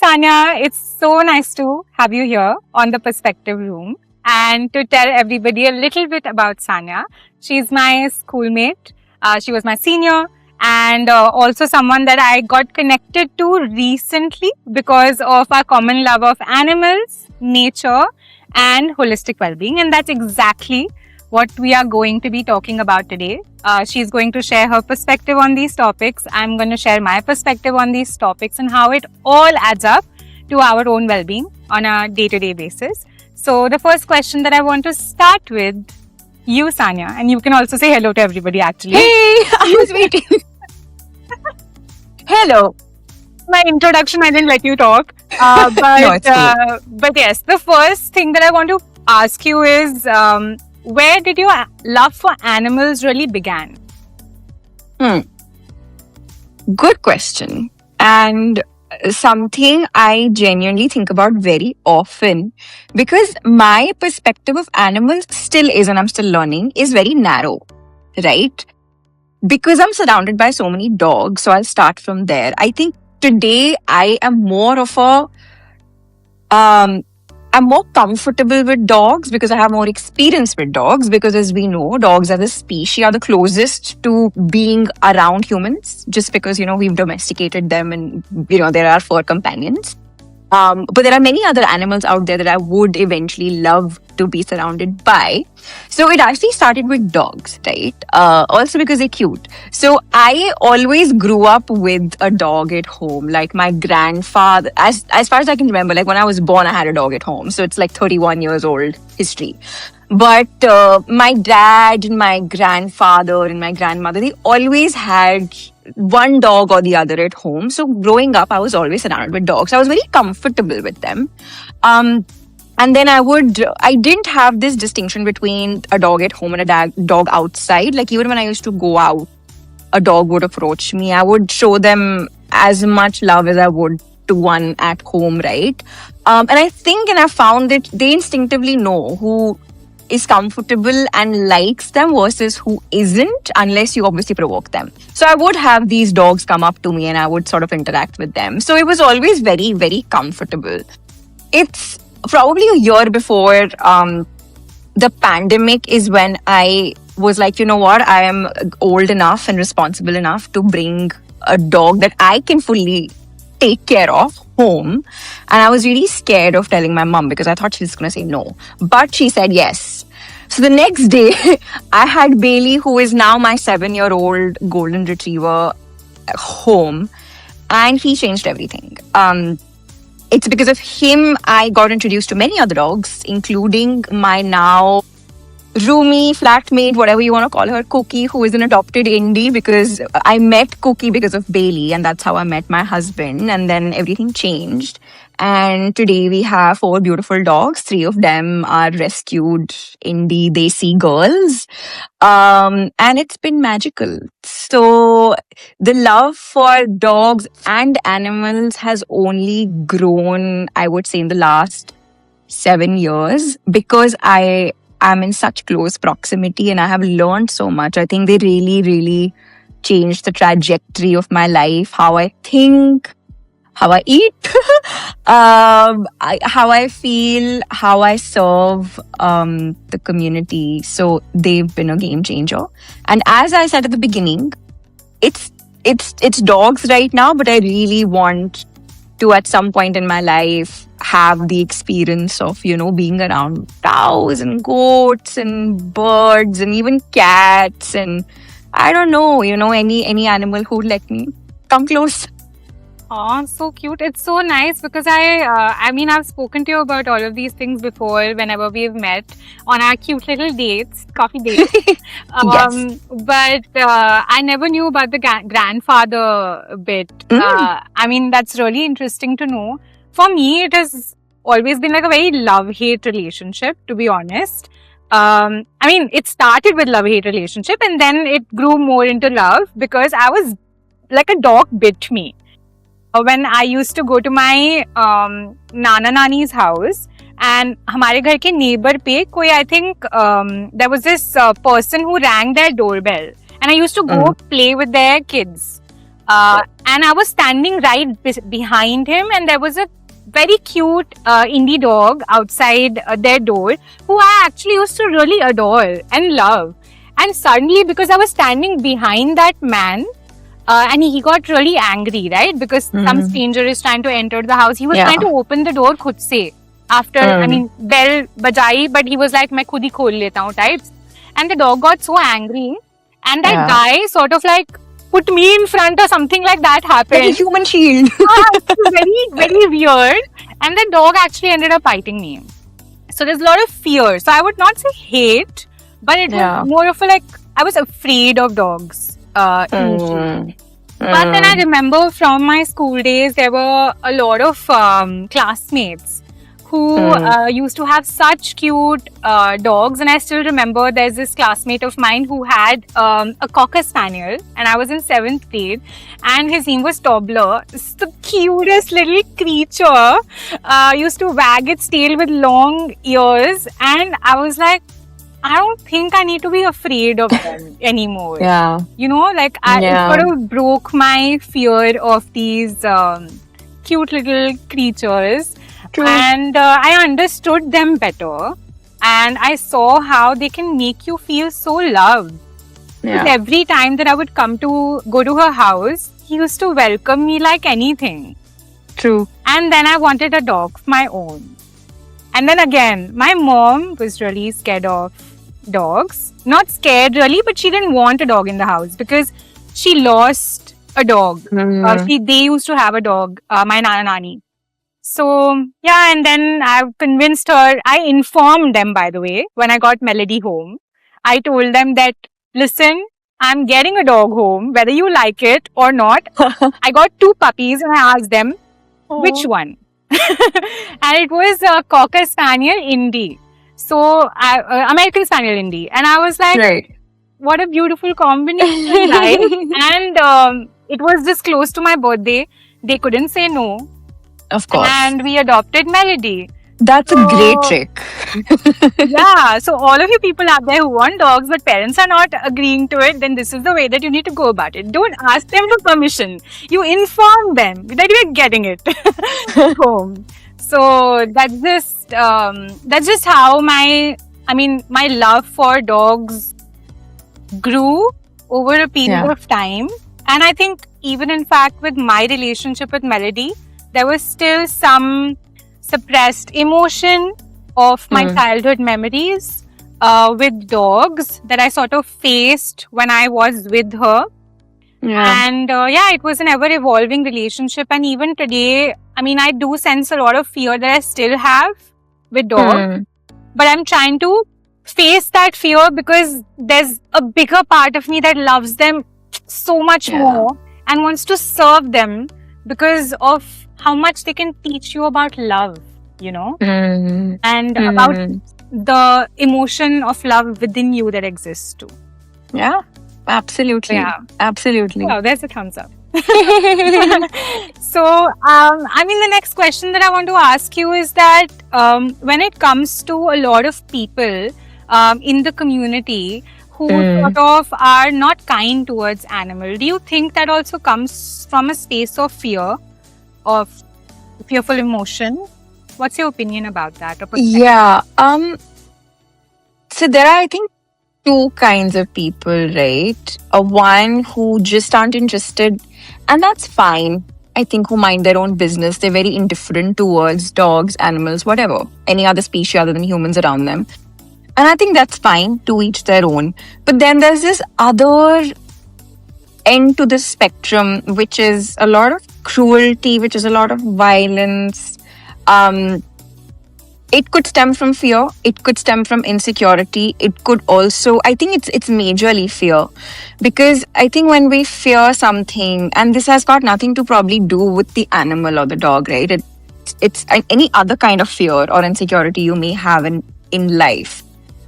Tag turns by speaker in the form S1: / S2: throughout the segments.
S1: Sanya, it's so nice to have you here on the Perspective Room and to tell everybody a little bit about Sanya. She's my schoolmate. She was my senior and also someone that I got connected to recently because of our common love of animals, nature, and holistic well-being. And that's exactly what we are going to be talking about today. She's going to share her perspective on these topics. I'm going to share my perspective on these topics and how it all adds up to our own well-being on a day-to-day basis. So the first question that I want to start with you, Sanya, and you can also say hello to everybody actually.
S2: Hey, I was waiting. Hello.
S1: My introduction, I didn't let you talk.
S2: No, it's cool.
S1: But yes, the first thing that I want to ask you is where did your love for animals really began?
S2: Good question. And something I genuinely think about very often because my perspective of animals still is, and I'm still learning, is very narrow, right? Because I'm surrounded by so many dogs, so I'll start from there. I think today I am more of I'm more comfortable with dogs because I have more experience with dogs. Because as we know, dogs as a species are the closest to being around humans just because, we've domesticated them and, they're our fur companions. But there are many other animals out there that I would eventually love to be surrounded by. So it actually started with dogs, right? Also because they're cute. So I always grew up with a dog at home. Like my grandfather, as far as I can remember, like when I was born, I had a dog at home. So it's like 31 years old history. But my dad and my grandfather and my grandmother, they always had one dog or the other at home. So growing up, I was always surrounded with dogs. I was very comfortable with them. And then I didn't have this distinction between a dog at home and a dog outside. Like even when I used to go out, a dog would approach me. I would show them as much love as I would to one at home, right? And I think, and I found that they instinctively know who is comfortable and likes them versus who isn't, unless you obviously provoke them. So I would have these dogs come up to me and I would sort of interact with them. So it was always very, very comfortable. It's probably a year before the pandemic is when I was like, you know what, I am old enough and responsible enough to bring a dog that I can fully take care of home. And I was really scared of telling my mom because I thought she was going to say no. But she said yes. So the next day, I had Bailey, who is now my 7-year-old golden retriever, home. And he changed everything. It's because of him I got introduced to many other dogs, including my now roomie, flatmate, whatever you want to call her, Cookie, who is an adopted indie, because I met Cookie because of Bailey, and that's how I met my husband. And then everything changed. And today we have 4 beautiful dogs. 3 of them are rescued indie Desi girls. And it's been magical. So the love for dogs and animals has only grown, I would say, in the last 7 years because I'm in such close proximity and I have learned so much. I think they really, really changed the trajectory of my life, how I think, how I eat, how I feel, how I serve the community. So they've been a game changer. And as I said at the beginning, it's dogs right now, but I really want to at some point in my life have the experience of, being around cows and goats and birds and even cats and I don't know, any animal who would let me come close.
S1: Oh, so cute. It's so nice because I mean, I've spoken to you about all of these things before whenever we've met on our cute little dates, coffee dates.
S2: Yes.
S1: But I never knew about the grandfather bit. I mean, that's really interesting to know. For me, it has always been like a very love-hate relationship, to be honest. I mean, it started with love-hate relationship and then it grew more into love because I was like a dog bit me. When I used to go to my Nana Nani's house and हमारे घर के neighbor पे कोई I think there was this person who rang their doorbell and I used to go play with their kids and I was standing right behind him and there was a very cute indie dog outside their door who I actually used to really adore and love. And suddenly, because I was standing behind that man, and he got really angry, right? Because some stranger is trying to enter the house. He was trying to open the door khud se. After, I mean, bell bajai, but he was like, मैं खुद ही खोल लेता हूँ types. And the dog got so angry. And that guy sort of like put me in front or something like that happened.
S2: Like a human shield.
S1: It's very, very weird. And the dog actually ended up biting me. So there's a lot of fear. So I would not say hate, but it was more of a like, I was afraid of dogs. Initially. But then I remember from my school days, there were a lot of classmates who used to have such cute dogs. And I still remember there's this classmate of mine who had a Cocker Spaniel, and I was in 7th grade, and his name was Tobler. It's the cutest little creature. Used to wag its tail with long ears, and I was like, I don't think I need to be afraid of them anymore. You know, like it sort of broke my fear of these cute little creatures.
S2: True.
S1: And I understood them better. And I saw how they can make you feel so loved. Because every time that I would go to her house, he used to welcome me like anything.
S2: True.
S1: And then I wanted a dog of my own. And then again, my mom was really scared of dogs. Not scared really, but she didn't want a dog in the house because she lost a dog. They used to have a dog, my Nana Nani. So, yeah, and then I convinced her. I informed them, by the way, when I got Melody home. I told them that, listen, I'm getting a dog home, whether you like it or not. I got 2 puppies and I asked them, which one? And it was a Cocker Spaniel Indie. So, American Spaniel Indie. And I was like, what a beautiful combination, right? And it was just close to my birthday. They couldn't say no.
S2: Of course.
S1: And we adopted Melody.
S2: That's a great trick.
S1: Yeah. So all of you people out there who want dogs but parents are not agreeing to it, then this is the way that you need to go about it. Don't ask them for permission. You inform them that you're getting it home. So that's just how my love for dogs grew over a period of time. And I think even in fact with my relationship with Melody, there was still some suppressed emotion of my childhood memories with dogs that I sort of faced when I was with her. And it was an ever-evolving relationship. And even today, I mean, I do sense a lot of fear that I still have with dogs. But I'm trying to face that fear because there's a bigger part of me that loves them so much more and wants to serve them because of how much they can teach you about love, you know, and about the emotion of love within you that exists too.
S2: Yeah, absolutely. Absolutely.
S1: Wow, there's a thumbs up. So, the next question that I want to ask you is that when it comes to a lot of people in the community who sort of are not kind towards animals, do you think that also comes from a space of fear? Of fearful emotion? What's your opinion about that?
S2: Yeah. So there are, I think, 2 kinds of people, right? One who just aren't interested, and that's fine. I think who mind their own business. They're very indifferent towards dogs, animals, whatever, any other species other than humans around them. And I think that's fine, to each their own. But then there's this other end to the spectrum, which is a lot of cruelty, which is a lot of violence. Um, it could stem from fear. It could stem from insecurity. It could also, I think it's majorly fear, because I think when we fear something, and this has got nothing to probably do with the animal or the dog, right? It's any other kind of fear or insecurity you may have in life.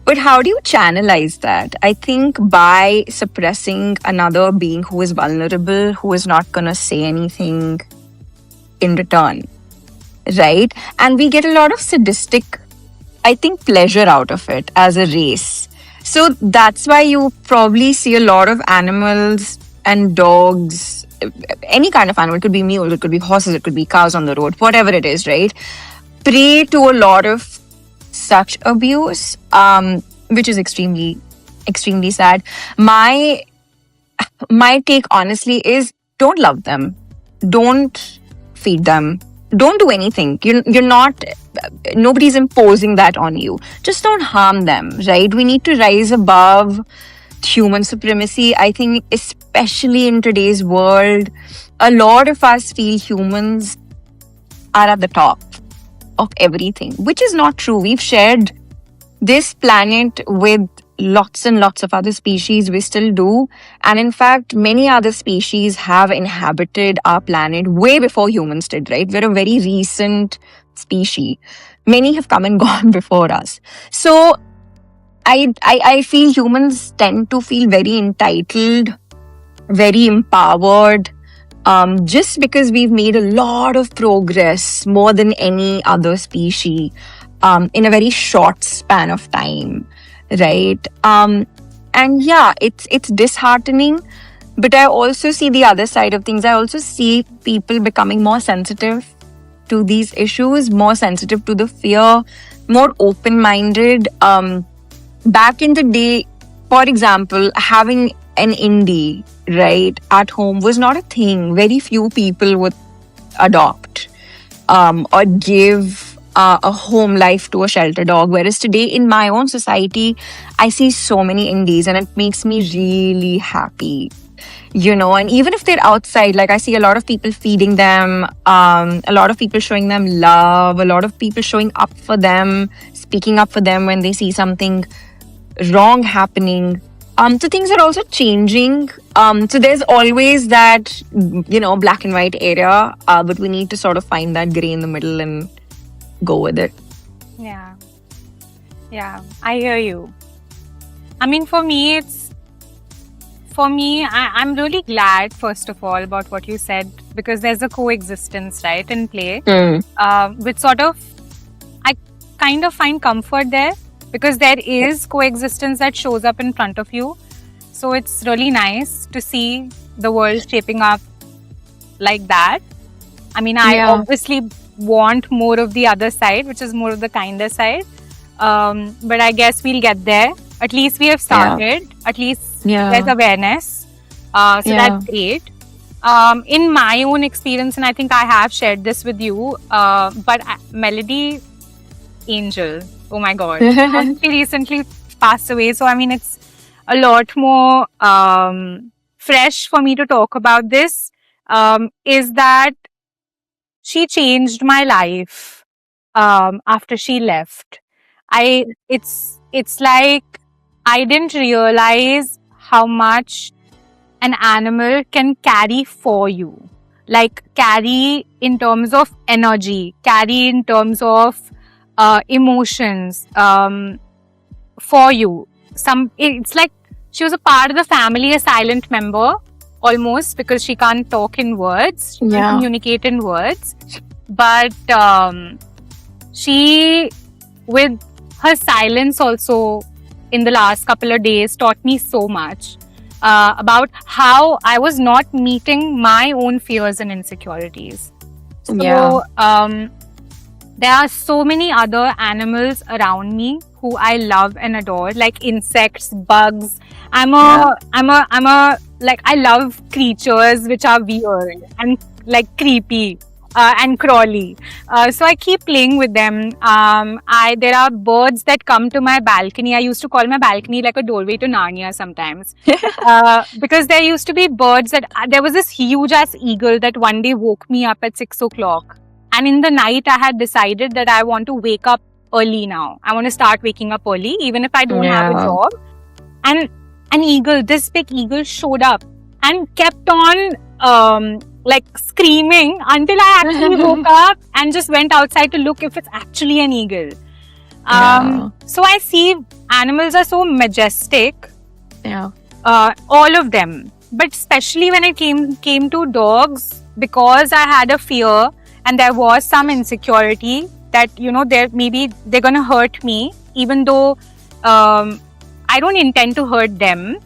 S2: But how do you channelize that? I think by suppressing another being who is vulnerable, who is not going to say anything in return, right? And we get a lot of sadistic, I think, pleasure out of it as a race. So that's why you probably see a lot of animals and dogs, any kind of animal. It could be mules, it could be horses, it could be cows on the road, whatever it is, right? Prey to a lot of such abuse, which is extremely, extremely sad. My take, honestly, is don't love them, don't feed them, don't do anything. You're not. Nobody's imposing that on you. Just don't harm them, right? We need to rise above human supremacy. I think, especially in today's world, a lot of us feel humans are at the top of everything, which is not true. We've shared this planet with lots and lots of other species. We still do. And in fact, many other species have inhabited our planet way before humans did, right? We're a very recent species. Many have come and gone before us. So I feel humans tend to feel very entitled, very empowered, just because we've made a lot of progress, more than any other species, in a very short span of time, right? And yeah, it's disheartening, but I also see the other side of things. I also see people becoming more sensitive to these issues, more sensitive to the fear, more open-minded. Back in the day, for example, having an indie, right, at home was not a thing. Very few people would adopt or give a home life to a shelter dog. Whereas today, in my own society, I see so many indies, and it makes me really happy. And even if they're outside, like I see a lot of people feeding them, a lot of people showing them love, a lot of people showing up for them, speaking up for them when they see something wrong happening. So things are also changing. So there's always that, black and white area, but we need to sort of find that gray in the middle and go with it.
S1: Yeah. Yeah, I hear you. I mean, for me, I'm really glad, first of all, about what you said, because there's a coexistence, right, in play, which sort of, I kind of find comfort there, because there is coexistence that shows up in front of you. So it's really nice to see the world shaping up like that. I mean, I obviously want more of the other side, which is more of the kinder side. But I guess we'll get there. At least we have started. At least there's awareness. So that's great. In my own experience, and I think I have shared this with you, but Melody Angel, oh my God, she recently passed away. So, I mean, it's a lot more fresh for me to talk about this, is that she changed my life after she left. It's like I didn't realize how much an animal can carry for you. Like carry in terms of energy, carry in terms of emotions for you. It's like she was a part of the family, a silent member almost, because she can't talk in words, she can't communicate in words. But she, with her silence also in the last couple of days, taught me so much about how I was not meeting my own fears and insecurities. So there are so many other animals around me who I love and adore, like insects, bugs. I love creatures which are weird and like creepy. and Crawley. So I keep playing with them. There are birds that come to my balcony. I used to call my balcony like a doorway to Narnia sometimes, because there used to be birds that there was this huge ass eagle that one day woke me up at 6 o'clock. And in the night, I had decided that I want to wake up early now. I want to start waking up early, even if I don't have a
S2: Yeah.
S1: job. And an eagle, this big eagle, showed up and kept on like screaming until I actually woke up and just went outside to look if it's actually an eagle.
S2: Yeah.
S1: So I see animals are so majestic,
S2: Yeah.
S1: all of them. But especially when it came to dogs, because I had a fear and there was some insecurity that they're gonna hurt me, even though I don't intend to hurt them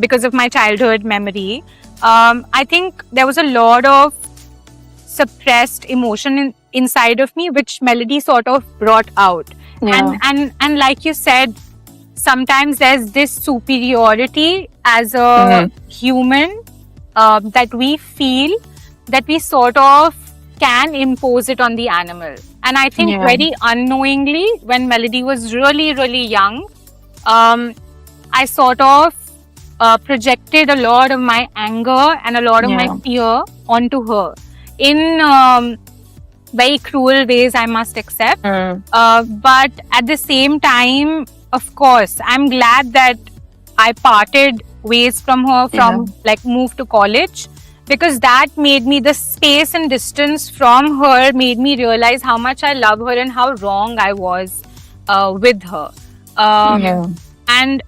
S1: because of my childhood memory. I think there was a lot of suppressed emotion inside of me, which Melody sort of brought out.
S2: Yeah.
S1: And like you said, sometimes there's this superiority as a human that we feel, that we sort of can impose it on the animal. And I think
S2: Yeah.
S1: very unknowingly, when Melody was really, really young, I sort of projected a lot of my anger and a lot of my
S2: Yeah.
S1: fear onto her in very cruel ways, I must accept. But at the same time, of course, I'm glad that I parted ways from her, like moved to college, because that made me, the space and distance from her made me realize how much I love her and how wrong I was with her.
S2: Yeah.
S1: And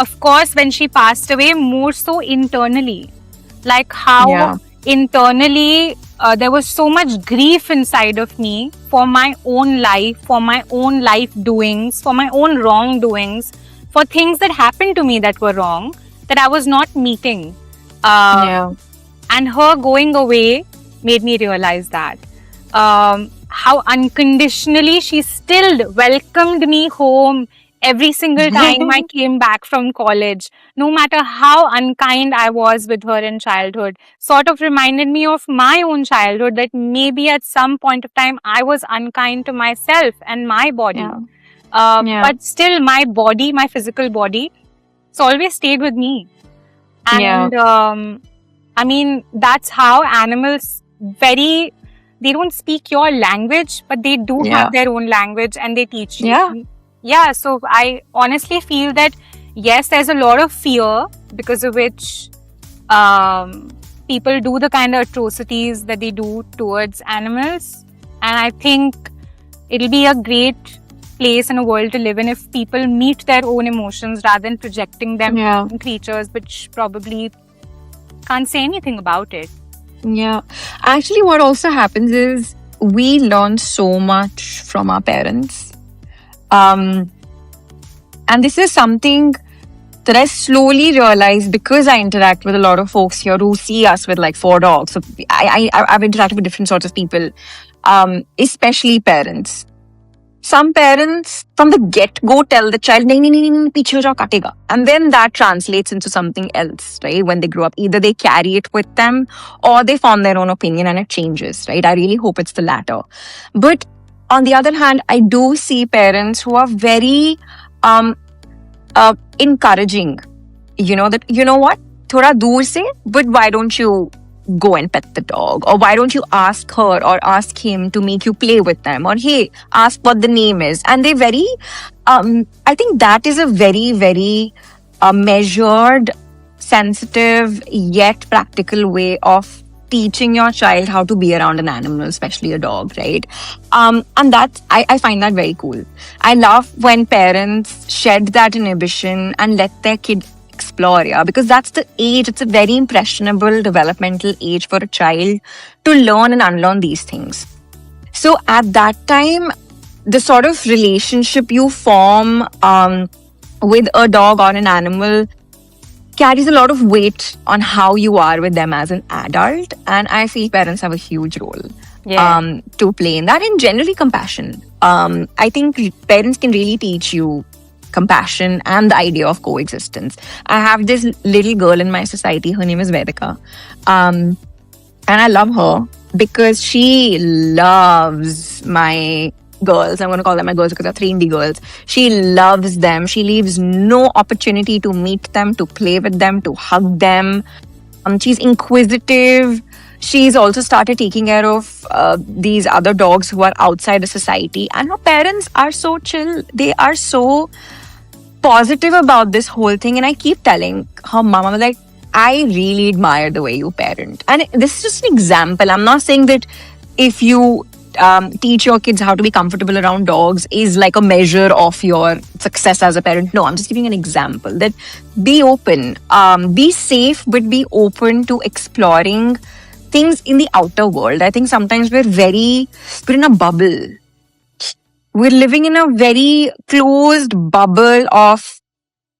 S1: of course, when she passed away, more so internally, like how
S2: Yeah.
S1: internally there was so much grief inside of me for my own life, for my own life doings, for my own wrongdoings, for things that happened to me that were wrong, that I was not meeting.
S2: Yeah.
S1: And her going away made me realize that. How unconditionally she still welcomed me home every single time I came back from college, no matter how unkind I was with her in childhood. Sort of reminded me of my own childhood, that maybe at some point of time I was unkind to myself and my body.
S2: Yeah. Yeah.
S1: But still, my body, my physical body, it's always stayed with me. And I mean, that's how animals they don't speak your language, but they do
S2: Yeah.
S1: have their own language and they teach you.
S2: Yeah.
S1: Yeah, so I honestly feel that, yes, there's a lot of fear because of which people do the kind of atrocities that they do towards animals. And I think it'll be a great place in a world to live in if people meet their own emotions rather than projecting them
S2: Yeah.
S1: on creatures which probably can't say anything about it.
S2: Yeah. Actually, what also happens is we learn so much from our parents. And this is something that I slowly realized because I interact with a lot of folks here who see us with like 4 dogs. So I've interacted with different sorts of people, especially parents. Some parents from the get-go tell the child, nahi, nahi, nahi, nahi, piche ho jao, katega. And then that translates into something else, right? When they grow up, either they carry it with them or they form their own opinion and it changes, right? I really hope it's the latter. But on the other hand, I do see parents who are very encouraging, that, you know what, thoda dur se, but why don't you go and pet the dog? Or why don't you ask her or ask him to make you play with them? Or hey, ask what the name is. And they very, I think that is a very, very measured, sensitive, yet practical way of teaching your child how to be around an animal, especially a dog, right? And that's, I find that very cool. I love when parents shed that inhibition and let their kid explore, because that's the age, it's a very impressionable developmental age for a child to learn and unlearn these things. So at that time, the sort of relationship you form with a dog or an animal carries a lot of weight on how you are with them as an adult. And I feel parents have a huge role to play in that, and generally compassion. I think parents can really teach you compassion and the idea of coexistence. I have this little girl in my society, her name is Vedika. And I love her. because she loves my girls. I'm going to call them my girls because they're 3 indie girls. She loves them. She leaves no opportunity to meet them, to play with them, to hug them. She's inquisitive. She's also started taking care of these other dogs who are outside the society. And her parents are so chill. They are so positive about this whole thing. And I keep telling her mom, I'm like, I really admire the way you parent. And this is just an example. I'm not saying that if you teach your kids how to be comfortable around dogs is like a measure of your success as a parent. No, I'm just giving an example that be open, be safe, but be open to exploring things in the outer world. I think sometimes we're in a bubble. We're living in a very closed bubble of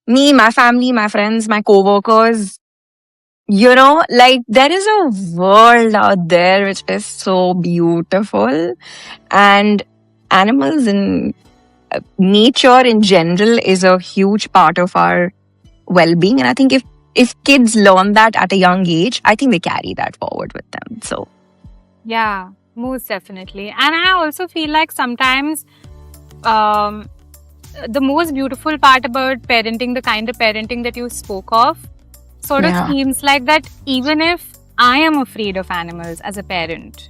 S2: me, my family, my friends, my co-workers. You know, like there is a world out there which is so beautiful, and animals and nature in general is a huge part of our well-being. And I think if kids learn that at a young age, I think they carry that forward with them. So
S1: Yeah, most definitely. And I also feel like sometimes the most beautiful part about parenting, the kind of parenting that you spoke of, sort of
S2: Yeah.
S1: seems like that even if I am afraid of animals as a parent,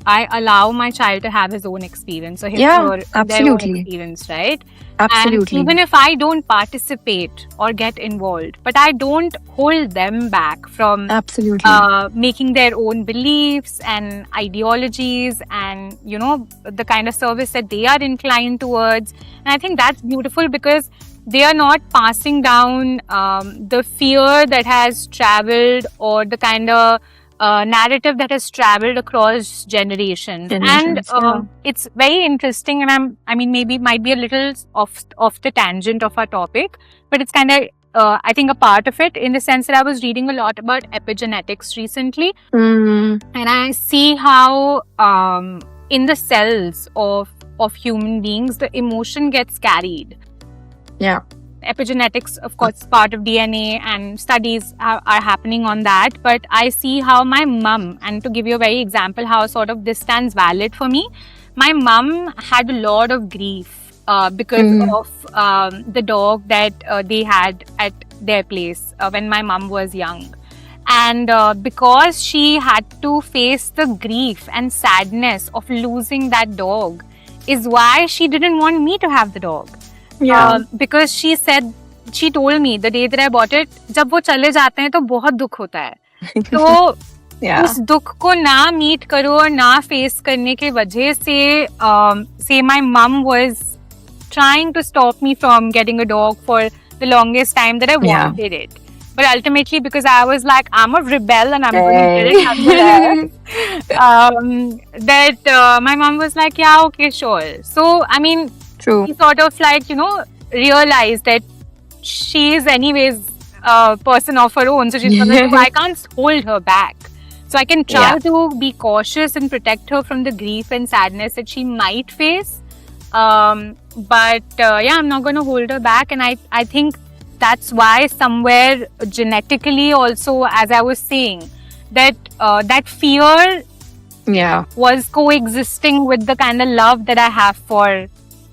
S1: I allow my child to have his own experience or his
S2: Yeah,
S1: or their own
S2: absolutely.
S1: experience, right?
S2: Absolutely.
S1: And even if I don't participate or get involved, but I don't hold them back from
S2: Absolutely.
S1: making their own beliefs and ideologies and, you know, the kind of service that they are inclined towards. And I think that's beautiful because they are not passing down the fear that has traveled or the kind of narrative that has traveled across generations.
S2: Generations,
S1: And it's very interesting, and I mean, maybe it might be a little off the tangent of our topic, but it's kind of I think a part of it, in the sense that I was reading a lot about epigenetics recently,
S2: Mm,
S1: and I see how in the cells of human beings the emotion gets carried.
S2: yeah.
S1: Epigenetics, of course, is part of DNA, and studies are happening on that. But I see how my mum, and to give you a very example how sort of this stands valid for me, my mum had a lot of grief because of the dog that they had at their place when my mum was young. And because she had to face the grief and sadness of losing that dog, is why she didn't want me to have the dog.
S2: Yeah.
S1: Because she told me the day that I bought it, जब वो चले जाते हैं तो बहुत दुख होता है. तो
S2: Yeah.
S1: उस दुख को ना मीट करो और ना फेस करने के वजह से say my mum was trying to stop me from getting a dog for the longest time that I
S2: Yeah.
S1: wanted it. But ultimately, because I was like, I'm a rebel and I'm going to get it nonetheless, that my mom was like, yeah, okay, sure. So, I mean,
S2: True.
S1: he sort of like, you know, realized that she is anyways a person of her own. So she's like, I can't hold her back. So I can try
S2: Yeah.
S1: to be cautious and protect her from the grief and sadness that she might face. But yeah, I'm not going to hold her back. And I think that's why somewhere genetically also, as I was saying, that that fear
S2: Yeah.
S1: was coexisting with the kind of love that I have for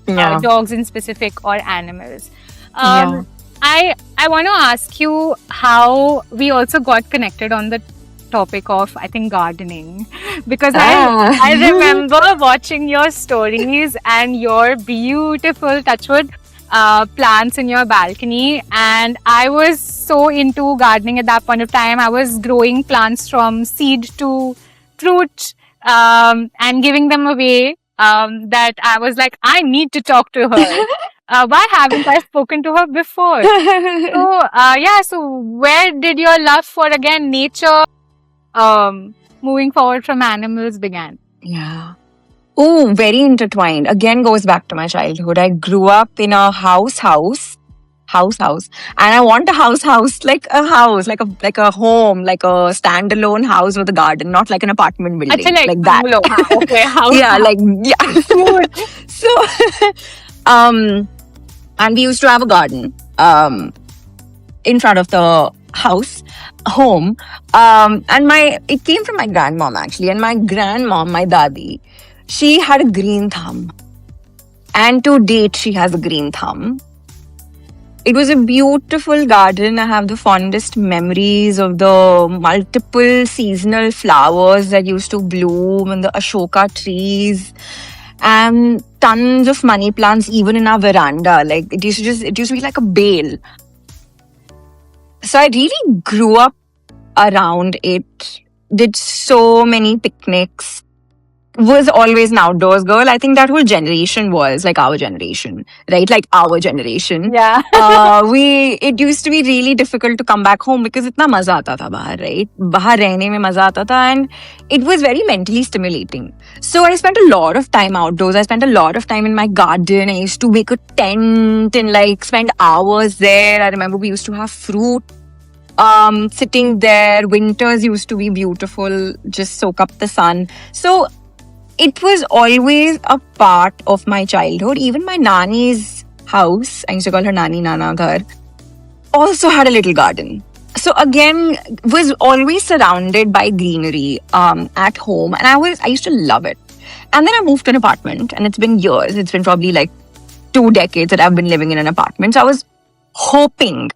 S2: Yeah.
S1: dogs in specific or animals.
S2: Yeah.
S1: I want to ask you how we also got connected on the topic of, I think, gardening, because I remember watching your stories and your beautiful touchwood plants in your balcony, and I was so into gardening at that point of time. I was growing plants from seed to fruit and giving them away, that I was like, I need to talk to her. Why haven't I spoken to her before? So yeah, so where did your love for, again, nature, moving forward from animals, began?
S2: Yeah. Oh, very intertwined. Again, goes back to my childhood. I grew up in a house, and I want a house, like a house, like a home, like a standalone house with a garden, not like an apartment building,
S1: Achha, like
S2: that.
S1: bungalow. Okay, house.
S2: Yeah, like yeah. So, and we used to have a garden in front of the house. home. And it came from my grandmom actually. And my grandmom, my dadi, she had a green thumb. And to date, she has a green thumb. It was a beautiful garden. I have the fondest memories of the multiple seasonal flowers that used to bloom and the Ashoka trees and tons of money plants even in our veranda. Like it used to be like a bale. So I really grew up around it, did so many picnics, was always an outdoors girl. I think that whole generation was like our generation, right? Like our generation.
S1: Yeah.
S2: It used to be really difficult to come back home because itna maza aata tha bahar, right? Bahar rehne mein maza aata tha, and it was very mentally stimulating. So I spent a lot of time outdoors. I spent a lot of time in my garden. I used to make a tent and like spend hours there. I remember we used to have fruit sitting there. Winters used to be beautiful, just soak up the sun. So it was always a part of my childhood. Even my nani's house, I used to call her Nani Nana Ghar, also had a little garden. So again, was always surrounded by greenery at home, and I used to love it. And then I moved to an apartment, and it's been years. It's been probably like 2 decades that I've been living in an apartment. So I was hoping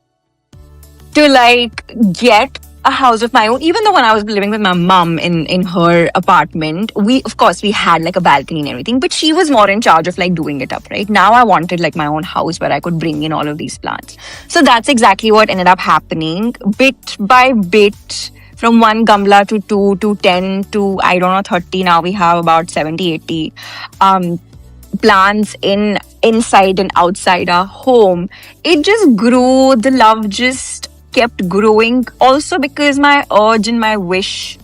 S2: to like get a house of my own. Even though when I was living with my mom in her apartment, we had like a balcony and everything, but she was more in charge of like doing it up, right? Now I wanted like my own house where I could bring in all of these plants. So that's exactly what ended up happening. Bit by bit, from 1 gamla to 2 to 10 to, I don't know, 30. Now we have about 70, 80 plants inside and outside our home. It just grew. The love just kept growing. Also because my urge and my wish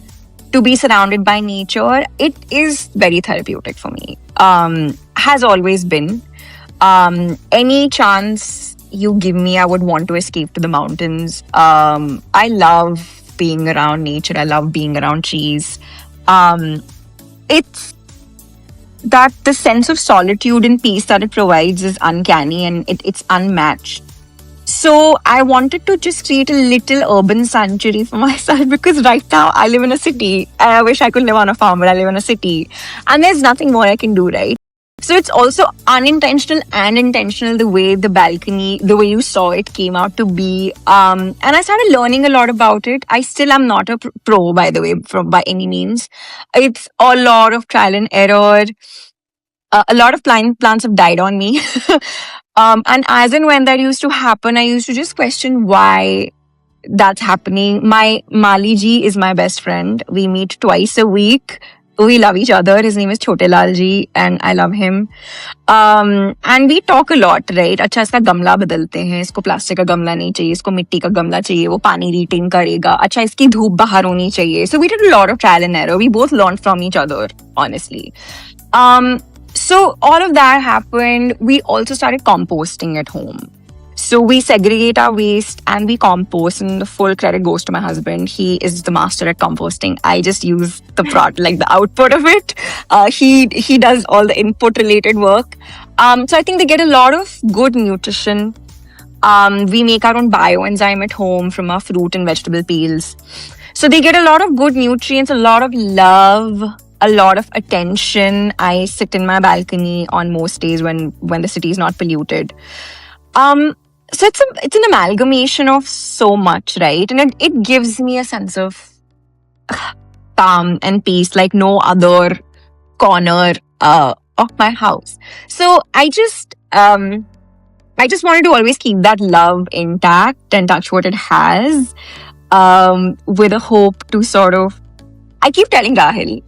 S2: to be surrounded by nature, it is very therapeutic for me. Has always been. Any chance you give me, I would want to escape to the mountains. I love being around nature. I love being around trees. It's that the sense of solitude and peace that it provides is uncanny, and it's unmatched. So I wanted to just create a little urban sanctuary for myself, because right now I live in a city and I wish I could live on a farm, but I live in a city and there's nothing more I can do, right? So it's also unintentional and intentional, the way the balcony, the way you saw it came out to be. And I started learning a lot about it. I still am not a pro, by the way, by any means. It's a lot of trial and error. A lot of plants have died on me. And as and when that used to happen, I used to just question why that's happening. My Mali ji is my best friend. We meet twice a week. We love each other. His name is Chote Lal ji, and I love him. And we talk a lot, right? अच्छा, इसका गमला बदलते हैं, इसको plastic का गमला नहीं चाहिए, इसको मिट्टी का गमला चाहिए, वो पानी रिटेन करेगा, अच्छा इसकी धूप बाहर होनी चाहिए. So we did a lot of trial and error. We both learned from each other, honestly. So all of that happened. We also started composting at home. So we segregate our waste and we compost, and the full credit goes to my husband. He is the master at composting. I just use the product, like the output of it. He does all the input related work. So I think they get a lot of good nutrition. We make our own bioenzyme at home from our fruit and vegetable peels. So they get a lot of good nutrients, a lot of love, a lot of attention. I sit in my balcony on most days when the city is not polluted. So it's an amalgamation of so much, right? And it gives me a sense of calm and peace like no other corner of my house. So I just wanted to always keep that love intact and touch what it has, with a hope to sort of. I keep telling Rahil,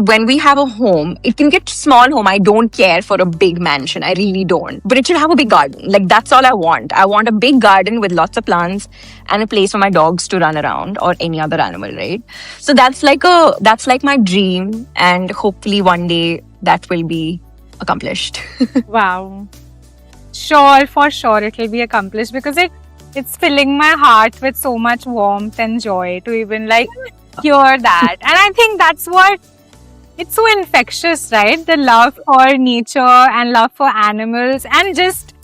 S2: when we have a home, it can get small home. I don't care for a big mansion. I really don't. But it should have a big garden. Like, that's all I want. I want a big garden with lots of plants and a place for my dogs to run around, or any other animal, right? So that's like my dream, and hopefully one day that will be accomplished.
S1: Wow. Sure, for sure it will be accomplished, because it's filling my heart with so much warmth and joy to even like hear that. And I think that's what, it's so infectious, right? The love for nature and love for animals and just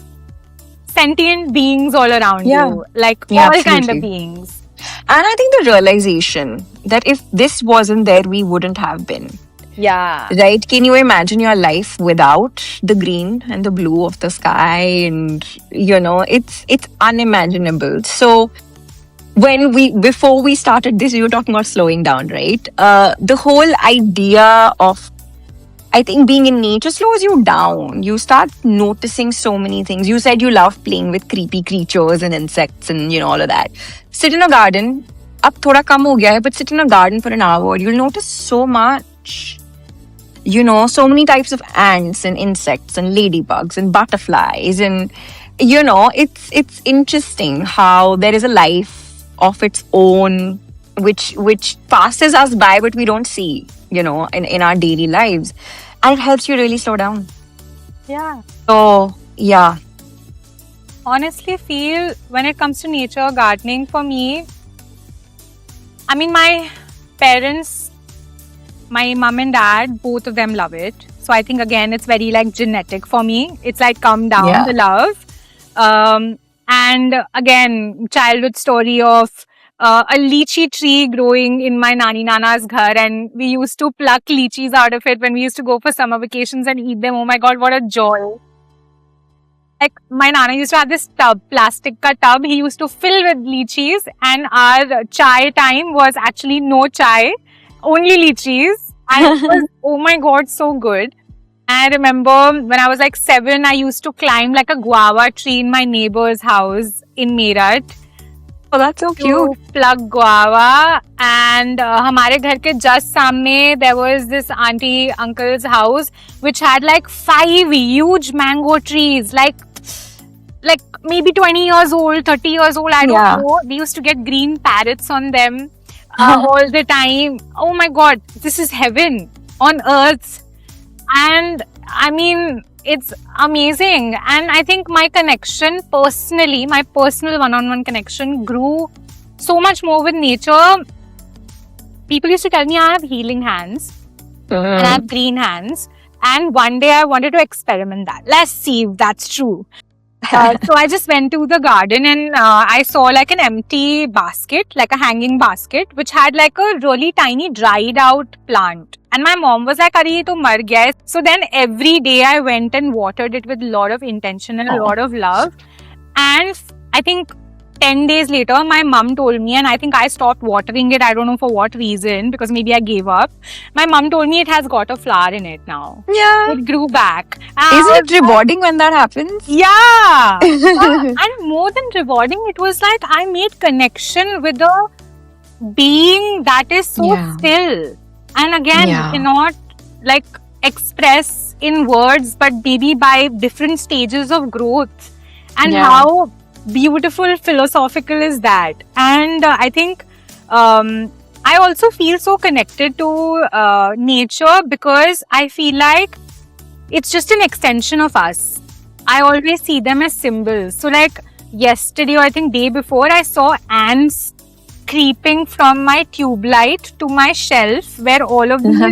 S1: sentient beings all around you, like all kind of beings.
S2: And I think the realization that if this wasn't there, we wouldn't have been.
S1: Yeah.
S2: Right? Can you imagine your life without the green and the blue of the sky? And it's unimaginable. So before we started this, we were talking about slowing down, right? The whole idea of, I think, being in nature slows you down. You start noticing so many things. You said you love playing with creepy creatures and insects and all of that. Sit in a garden. Ab thoda kam ho gaya hai, but sit in a garden for an hour. You'll notice so much. So many types of ants and insects and ladybugs and butterflies, and it's interesting how there is a life of its own which passes us by, but we don't see, in our daily lives, and it helps you really slow down.
S1: Yeah.
S2: So yeah.
S1: Honestly feel when it comes to nature, gardening for me, I mean, my parents, my mom and dad, both of them love it. So I think again, it's very like genetic for me. It's like come down,
S2: Yeah.
S1: the love. And again, childhood story of a lychee tree growing in my nani nana's ghar, and we used to pluck lychees out of it when we used to go for summer vacations and eat them. Oh my god, what a joy! Like my nana used to have this tub, plastic ka tub. He used to fill with lychees, and our chai time was actually no chai, only lychees. And it was, oh my god, so good. I remember when I was like 7, I used to climb like a guava tree in my neighbor's house in Meerut
S2: Oh, that's so
S1: to
S2: cute.
S1: pluck guava. And हमारे घर के just सामने there was this auntie uncle's house which had like 5 huge mango trees, like maybe 20 years old, 30 years old, I don't
S2: Yeah.
S1: know. We used to get green parrots on them all the time. Oh my god, this is heaven on earth. And I mean, it's amazing. And I think my connection personally, my personal one-on-one connection grew so much more with nature. People used to tell me I have healing hands and I have green hands. And one day I wanted to experiment that. Let's see if that's true. So I just went to the garden and I saw like an empty basket, like a hanging basket, which had like a really tiny dried out plant. And my mom was like, "Arey, ye to mar gaya hai." So then every day I went and watered it with a lot of intention and a lot of love. And I think 10 days later, my mom told me, and I think I stopped watering it. I don't know for what reason, because maybe I gave up. My mom told me it has got a flower in it now.
S2: Yeah.
S1: It grew back. And I
S2: Isn't
S1: was
S2: it rewarding when that happens?
S1: yeah. And more than rewarding, it was like I made connection with a being that is so
S2: Yeah.
S1: still. And again,
S2: Yeah.
S1: you cannot like express in words, but maybe by different stages of growth. And
S2: Yeah.
S1: how beautiful philosophical is that. And I think I also feel so connected to nature because I feel like it's just an extension of us. I always see them as symbols. So like yesterday, or I think day before, I saw ants creeping from my tube light to my shelf where all of these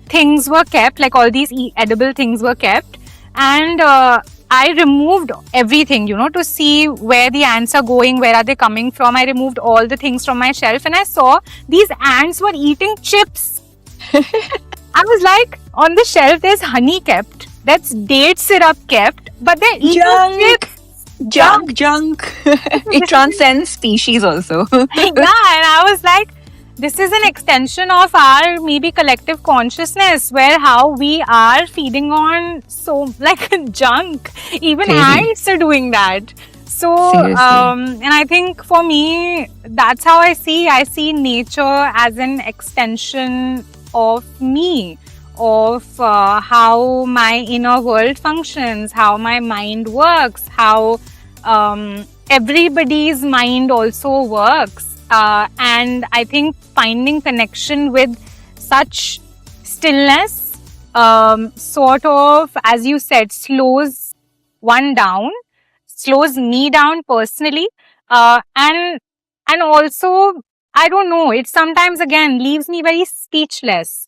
S1: things were kept, like all these edible things were kept. And I removed everything, to see where the ants are going, where are they coming from. I removed all the things from my shelf and I saw these ants were eating chips. I was like, on the shelf there's honey kept, that's date syrup kept, but they're eating chips.
S2: Junk. It transcends species also.
S1: Yeah, and I was like, this is an extension of our maybe collective consciousness, where how we are feeding on so like junk. Even
S2: Crazy.
S1: ants are doing that. So
S2: Seriously.
S1: and I think for me, that's how I see nature as an extension of me, of how my inner world functions, how my mind works, how everybody's mind also works. And I think finding connection with such stillness sort of, as you said, slows one down, slows me down personally. And also, I don't know, it sometimes again leaves me very speechless.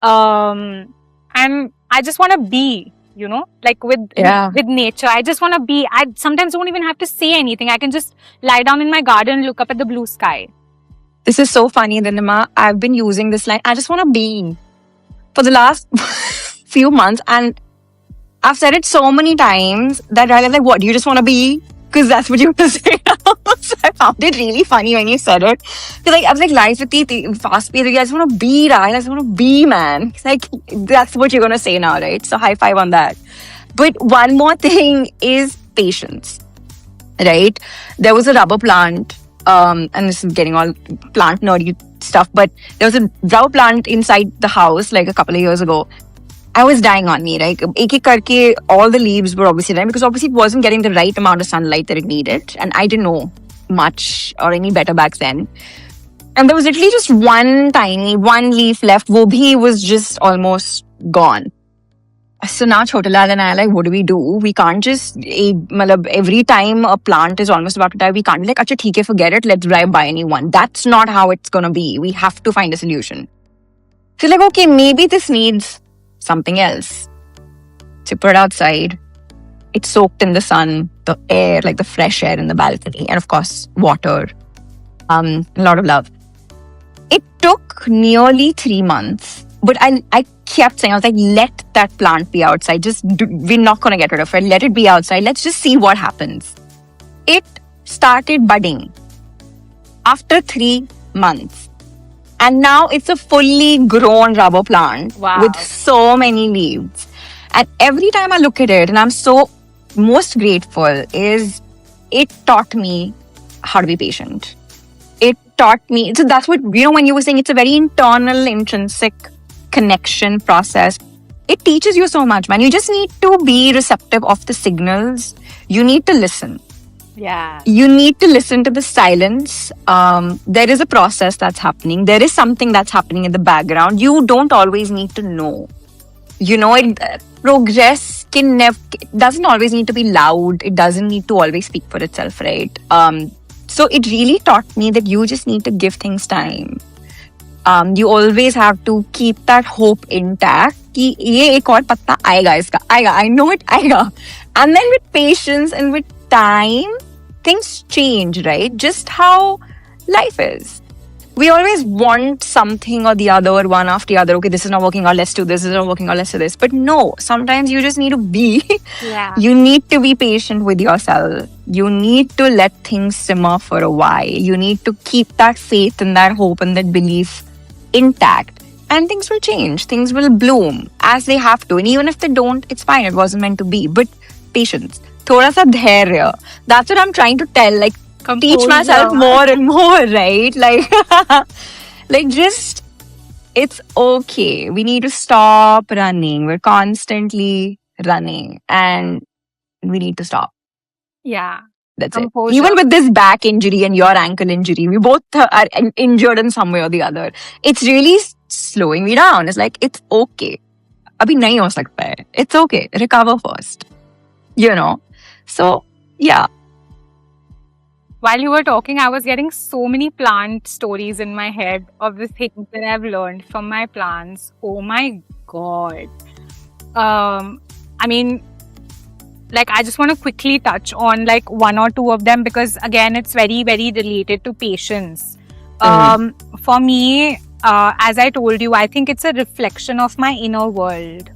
S1: And I just want to be. like with nature. I just want to be. I sometimes don't even have to say anything. I can just lie down in my garden and look up at the blue sky.
S2: This is so funny, Dinima. I've been using this line, I just want to be, for the last few months. And I've said it so many times that I was like, what, do you just want to be? Because that's what you were saying. So I found it really funny when you said it. Because like, I was like, life with the fast pace. I just want to be, right? I just want to be, man. It's like, that's what you're going to say now, right? So high five on that. But one more thing is patience, right? There was a rubber plant, and this is getting all plant nerdy stuff, but there was a rubber plant inside the house like a couple of years ago. I was dying on me, right? Ek ek karke, all the leaves were obviously dying because obviously it wasn't getting the right amount of sunlight that it needed. And I didn't know much or any better back then. And there was literally just one leaf left. Wo bhi was just almost gone. So now Chotalal and I are like, what do? We can't just, every time a plant is almost about to die, we can't be like, acha, theek hai, forget it, let's buy a new one. That's not how it's going to be. We have to find a solution. So like, okay, maybe this needs something else. So put it outside. It's soaked in the sun, the air, like the fresh air in the balcony. And of course, water. A lot of love. It took nearly 3 months. But I kept saying, I was like, let that plant be outside. We're not going to get rid of it. Let it be outside. Let's just see what happens. It started budding after 3 months. And now it's a fully grown rubber plant with so many leaves. And every time I look at it, and I'm so most grateful, is it taught me how to be patient. It taught me, so that's what, when you were saying it's a very internal, intrinsic connection process. It teaches you so much, man. You just need to be receptive of the signals. You need to listen.
S1: Yeah.
S2: You need to listen to the silence. There is a process that's happening. There is something that's happening in the background. You don't always need to know. Progress doesn't always need to be loud. It doesn't need to always speak for itself, right? So it really taught me that you just need to give things time. You always have to keep that hope intact. Ki ye ek aur patta aayega iska. Aayega. I know it aayega. And then with patience and with time, things change, right? Just how life is. We always want something or the other, one after the other. Okay, this is not working out, let's do this. This is not working out, let's do this. But no, sometimes you just need to be.
S1: Yeah.
S2: You need to be patient with yourself. You need to let things simmer for a while. You need to keep that faith and that hope and that belief intact. And things will change. Things will bloom as they have to. And even if they don't, it's fine. It wasn't meant to be. But patience. Thoda sa dhairya. That's what I'm trying to tell. Like, teach myself more and more, right? Like just, it's okay. We need to stop running. We're constantly running and we need to stop.
S1: Yeah.
S2: That's it. Even with this back injury and your ankle injury, we both are injured in some way or the other. It's really slowing me down. It's like, it's okay. Abhi nahi ho sakta hai. It's okay. Recover first. So, yeah.
S1: While you were talking, I was getting so many plant stories in my head of the things that I've learned from my plants. Oh my God. I mean, like, I just want to quickly touch on like 1 or 2 of them because again, it's very, very related to patience. For me, as I told you, I think it's a reflection of my inner world.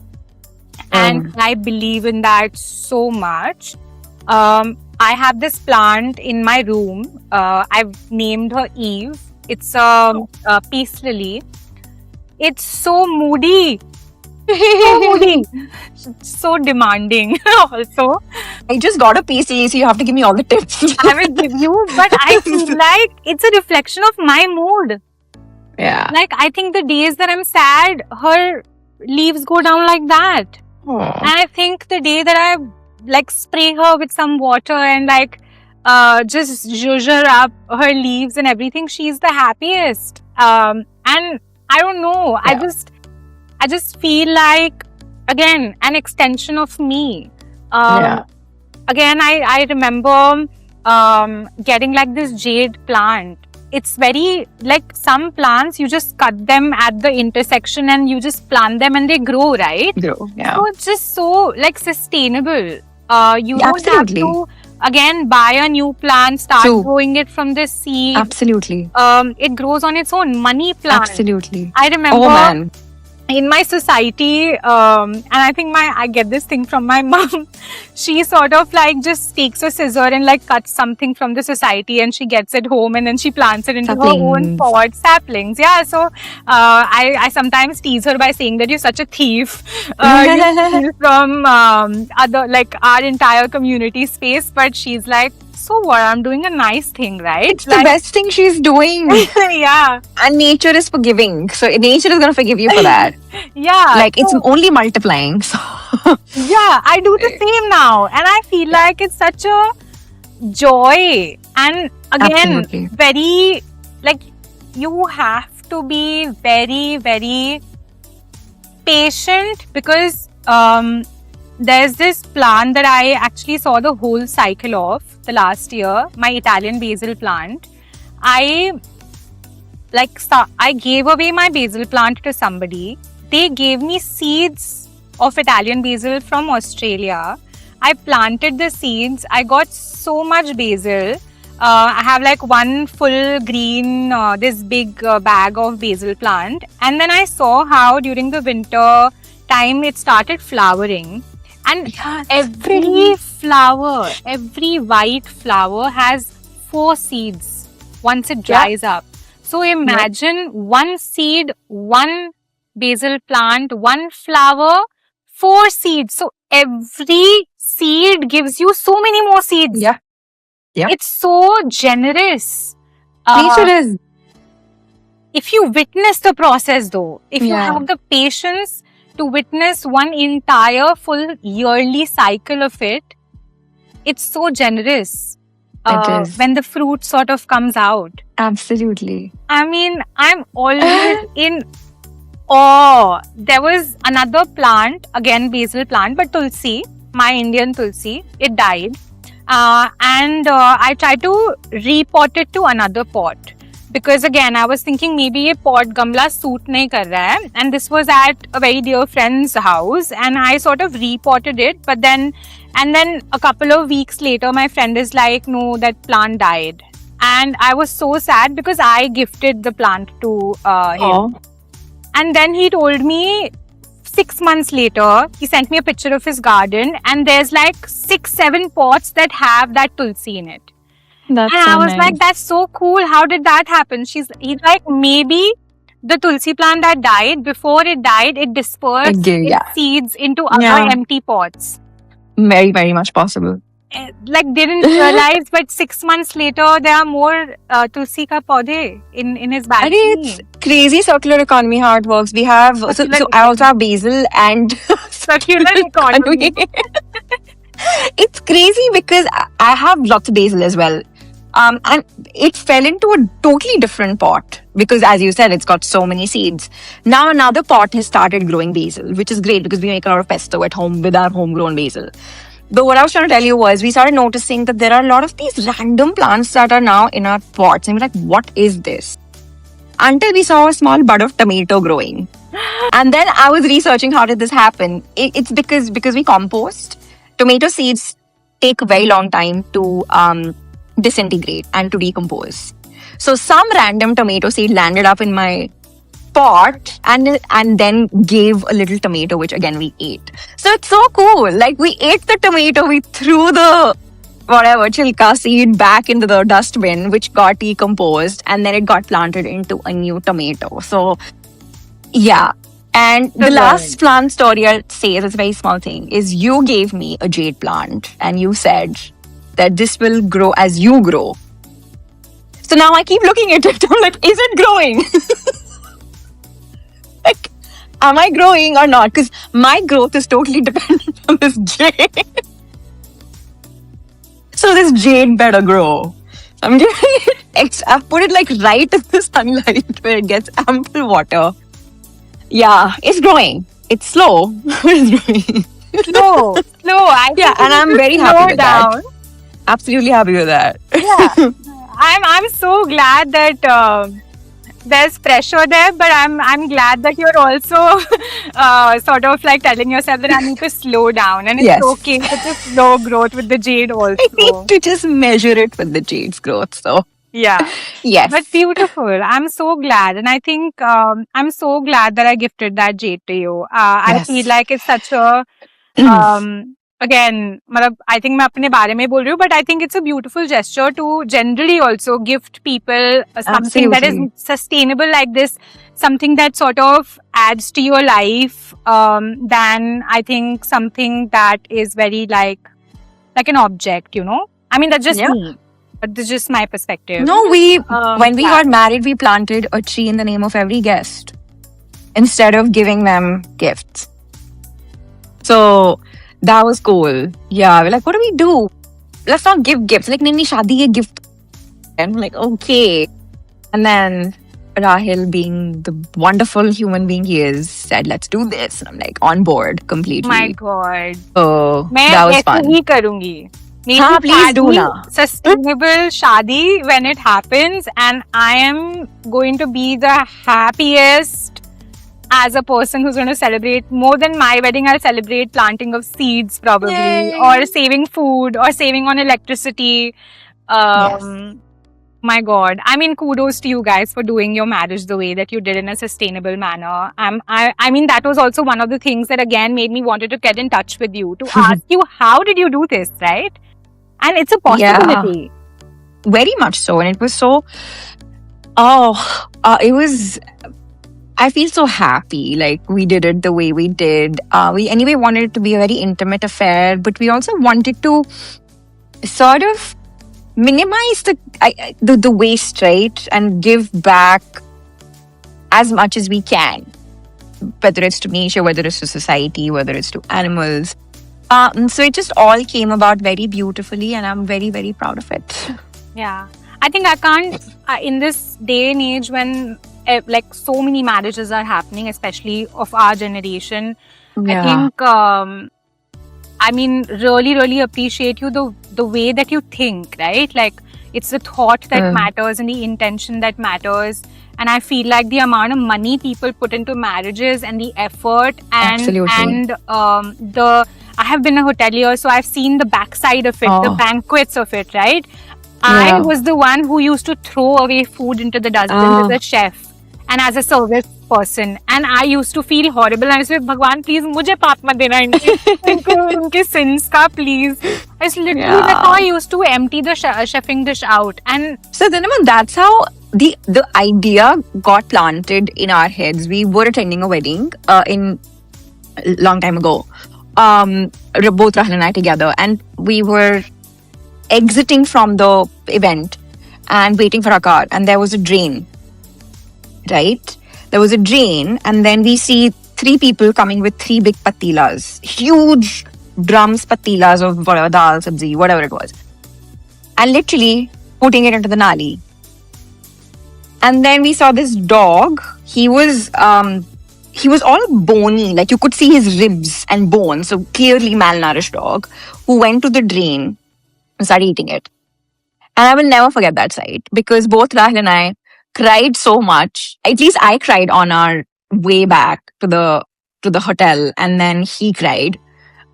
S1: And I believe in that so much. I have this plant in my room. I've named her Eve. It's a peace lily. It's so moody. So moody. So demanding also.
S2: I just got a peace lily, so you have to give me all the tips.
S1: I will give you, but I feel like it's a reflection of my mood.
S2: Yeah.
S1: Like, I think the days that I'm sad, her leaves go down like that.
S2: Aww.
S1: And I think the day that I like spray her with some water and like just zhuzh up her leaves and everything, she's the happiest. And I don't know,
S2: Yeah.
S1: I just feel like, again, an extension of me. Again, I remember getting like this jade plant it's very like some plants you just cut them at the intersection and you just plant them and they grow, right?
S2: Grow. Yeah.
S1: So it's just so like sustainable. You
S2: Yeah,
S1: don't have
S2: absolutely.
S1: to again buy a new plant, start
S2: True.
S1: growing it from the seed.
S2: Absolutely.
S1: It grows on its own. Money plant.
S2: Absolutely.
S1: I remember
S2: Oh man.
S1: in my society, and I think I get this thing from my mom. She sort of like just takes a scissor and like cuts something from the society, and she gets it home, and then she plants it into her own
S2: Saplings.
S1: pot. Saplings, yeah. So I sometimes tease her by saying that you're such a thief. You steal from other like our entire community space, but she's like, so what? I'm doing a nice thing, right?
S2: It's the best thing she's doing.
S1: Yeah,
S2: And nature is forgiving. So nature is going to forgive you for that.
S1: yeah.
S2: Like it's
S1: So-
S2: only multiplying. So
S1: Yeah, I do the same now. And I feel like it's such a joy. And again,
S2: Absolutely.
S1: very, like, you have to be very, very patient because there's this plant that I actually saw the whole cycle of the last year, my Italian basil plant. I gave away my basil plant to somebody. They gave me seeds of Italian basil from Australia. I planted the seeds. I got so much basil. I have like one full green, this big bag of basil plant. And then I saw how during the winter time it started flowering. And
S2: yeah,
S1: every flower, every white flower has 4 seeds once it dries up. So imagine one seed, one basil plant, one flower, 4 seeds. So every seed gives you so many more seeds.
S2: Yeah. Yeah.
S1: It's so generous.
S2: nature is.
S1: If you witness the process though, if you
S2: Yeah.
S1: have the patience to witness one entire full yearly cycle of it, it's so generous.
S2: It is.
S1: When the fruit sort of comes out.
S2: Absolutely.
S1: I mean, I'm always in awe. There was another plant, again basil plant, but tulsi, my Indian tulsi, it died. And I tried to repot it to another pot. Because again, I was thinking maybe ये pot gamla suit nahi kar raha hai. And this was at a very dear friend's house. And I sort of repotted it. But then a couple of weeks later, my friend is like, no, that plant died. And I was so sad because I gifted the plant to him.
S2: Oh.
S1: And then he told me 6 months later, he sent me a picture of his garden. And there's like 6-7 pots that have that tulsi in it.
S2: That's
S1: And
S2: so
S1: I was
S2: nice.
S1: like, that's so cool. How did that happen? He's like, maybe the tulsi plant that died, before it died, it dispersed
S2: It gave-
S1: its
S2: yeah.
S1: seeds into other
S2: Yeah.
S1: empty pots.
S2: Very, very much possible.
S1: Like didn't realize, but 6 months later, there are more tulsi ka paudhe in his
S2: I
S1: balcony.
S2: mean, it's crazy circular economy how it works. We have so I also have basil and
S1: Circular economy.
S2: It's crazy because I have lots of basil as well. And it fell into a totally different pot because, as you said, it's got so many seeds. Now another pot has started growing basil, which is great because we make a lot of pesto at home with our homegrown basil. But what I was trying to tell you was we started noticing that there are a lot of these random plants that are now in our pots. And we're like, what is this? Until we saw a small bud of tomato growing. And then I was researching how did this happen. It's because we compost. Tomato seeds take a very long time to disintegrate and to decompose. So some random tomato seed landed up in my pot and then gave a little tomato, which again we ate. So it's so cool. Like we ate the tomato, we threw the whatever chilka seed back into the dustbin, which got decomposed, and then it got planted into a new tomato. So yeah. And the last plant story I'll say is a very small thing is you gave me a jade plant and you said that this will grow as you grow. So now I keep looking at it. I'm like, is it growing? Like, am I growing or not? Because my growth is totally dependent on this jade. So this jade better grow. I'm giving it, I've put it like right in the sunlight where it gets ample water. Yeah, it's growing. It's slow, but it's growing.
S1: Slow. I
S2: Yeah,
S1: think
S2: and
S1: you
S2: I'm
S1: need to
S2: very happy
S1: slow
S2: with
S1: down.
S2: that. Absolutely happy with that.
S1: Yeah. I'm so glad that there's pressure there, but I'm glad that you're also sort of like telling yourself that I need to slow down, and it's
S2: Yes.
S1: okay to just slow growth with the jade
S2: I need
S1: also.
S2: to just measure it with the jade's growth. So
S1: Yeah.
S2: yes.
S1: But beautiful. I'm so glad. And I think I'm so glad that I gifted that jade to you. I feel
S2: Yes.
S1: like it's such a, again, मतलब, I think मैं अपने बारे में बोल रही हूँ, but I think it's a beautiful gesture to generally also gift people something that is
S2: Absolutely.
S1: sustainable like this, something that sort of adds to your life than I think something that is very like an object, you know? I mean, that's just
S2: Yeah.
S1: me. But this is just my perspective.
S2: No, when we
S1: yeah.
S2: got married, we planted a tree in the name of every guest instead of giving them gifts. So that was cool. Yeah, we're like, what do we do? Let's not give gifts. Like, nahi, shadi ye gift. And I'm like, okay. And then Rahil, being the wonderful human being he is, said, let's do this. And I'm like, on board completely.
S1: My God.
S2: So
S1: मैं
S2: that was
S1: ऐसे
S2: fun.
S1: ही करूंगी.
S2: हाँ, please do
S1: शादी,
S2: ना.
S1: sustainable shadi when it happens, and I am going to be the happiest as a person who's going to celebrate more than my wedding. I'll celebrate planting of seeds probably,
S2: Yay.
S1: or saving food, or saving on electricity. My God. I mean, kudos to you guys for doing your marriage the way that you did in a sustainable manner. I mean, that was also one of the things that again made me wanted to get in touch with you to ask you, how did you do this, right? And it's a possibility.
S2: Very much so. And it was so, it was, I feel so happy. Like, we did it the way we did. We anyway wanted it to be a very intimate affair, but we also wanted to sort of minimize the waste, right? And give back as much as we can, whether it's to nature, whether it's to society, whether it's to animals. So it just all came about very beautifully, and I'm very, very proud of it.
S1: Yeah. I think I can't, in this day and age when like so many marriages are happening, especially of our generation, I think, I mean, really, really appreciate you, the way that you think, right? Like, it's the thought that matters and the intention that matters. And I feel like the amount of money people put into marriages and the effort and
S2: Absolutely.
S1: I have been a hotelier, so I've seen the backside of it, the banquets of it, right?
S2: Yeah.
S1: I was the one who used to throw away food into the dustbin as a chef and as a service person, and I used to feel horrible. I said, "Bhagwan, please, मुझे पाप मत देना इनके sins का, please." It's literally that's how I used to empty the chefing dish out. And
S2: so then, that's how the idea got planted in our heads. We were attending a wedding in a long time ago. Both Rahul and I together, and we were exiting from the event and waiting for our car, and there was a drain. Right? There was a drain, and then we see 3 people coming with 3 big patilas, huge drums, patilas of whatever, dal, sabzi, whatever it was, and literally putting it into the nali. And then we saw this dog. He was all bony, like you could see his ribs and bones, so clearly malnourished dog, who went to the drain and started eating it. And I will never forget that sight, because both Rahul and I cried so much. At least I cried on our way back to the hotel, and then he cried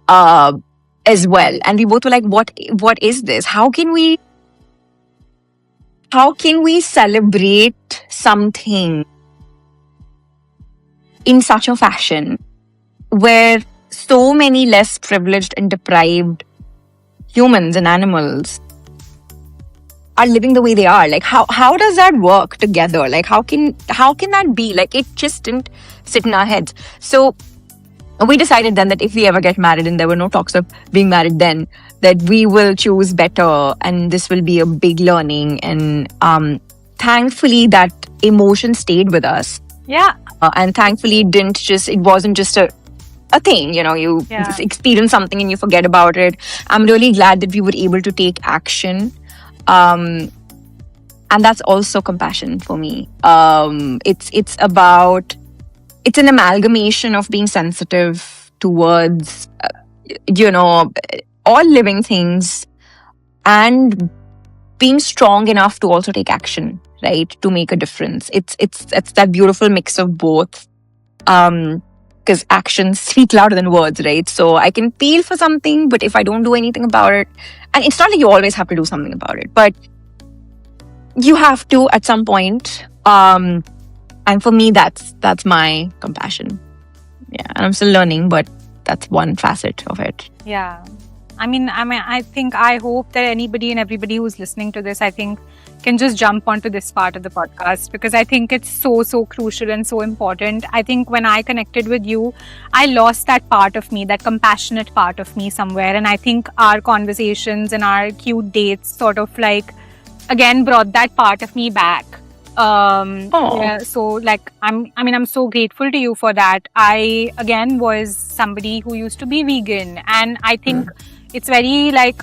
S2: as well. And we both were like, what is this? How can we celebrate something in such a fashion where so many less privileged and deprived humans and animals are living the way they are? Like, how does that work together? Like, how can that be? Like, it just didn't sit in our heads. So we decided then that if we ever get married, and there were no talks of being married then, that we will choose better, and this will be a big learning. And thankfully that emotion stayed with us.
S1: Yeah.
S2: And thankfully it wasn't just a thing, you experience something and you forget about it. I'm really glad that we were able to take action. And that's also compassion for me. It's an amalgamation of being sensitive towards, all living things, and being strong enough to also take action, right, to make a difference. It's that beautiful mix of both. Because actions speak louder than words, right? So I can feel for something, but if I don't do anything about it, and it's not like you always have to do something about it, but you have to at some point. And for me, that's my compassion. Yeah, and I'm still learning, but that's one facet of it.
S1: Yeah. I hope that anybody and everybody who's listening to this, I think, can just jump onto this part of the podcast, because I think it's so crucial and so important. I think when I connected with you, I lost that part of me, that compassionate part of me somewhere. And I think our conversations and our cute dates sort of like, again, brought that part of me back. Yeah, so like I'm so grateful to you for that. I again was somebody who used to be vegan, and I think it's very like,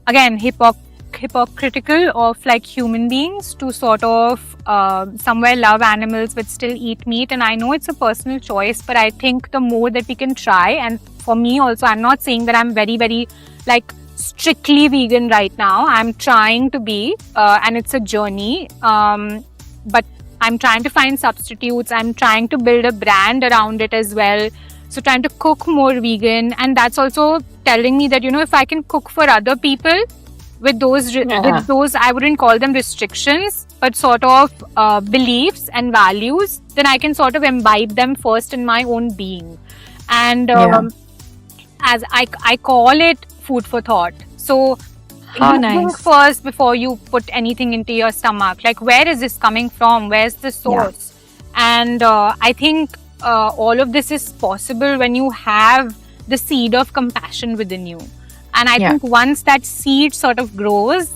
S1: again, hypocritical of like human beings to sort of somewhere love animals but still eat meat. And I know it's a personal choice, but I think the more that we can try, and for me also, I'm not saying that I'm very like strictly vegan right now. I'm trying to be, and it's a journey. But I'm trying to find substitutes. I'm trying to build a brand around it as well. So trying to cook more vegan, and that's also telling me that, you know, if I can cook for other people with those, I wouldn't call them restrictions, but sort of beliefs and values, then I can sort of imbibe them first in my own being. And as I call it food for thought. So you think first before you put anything into your stomach, like, where is this coming from? Where's the source? And I think all of this is possible when you have the seed of compassion within you. And I think once that seed sort of grows,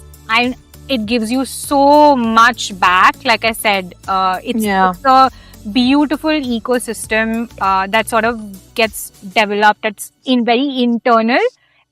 S1: it gives you so much back. Like I said, it's a beautiful ecosystem that sort of gets developed. It's very internal.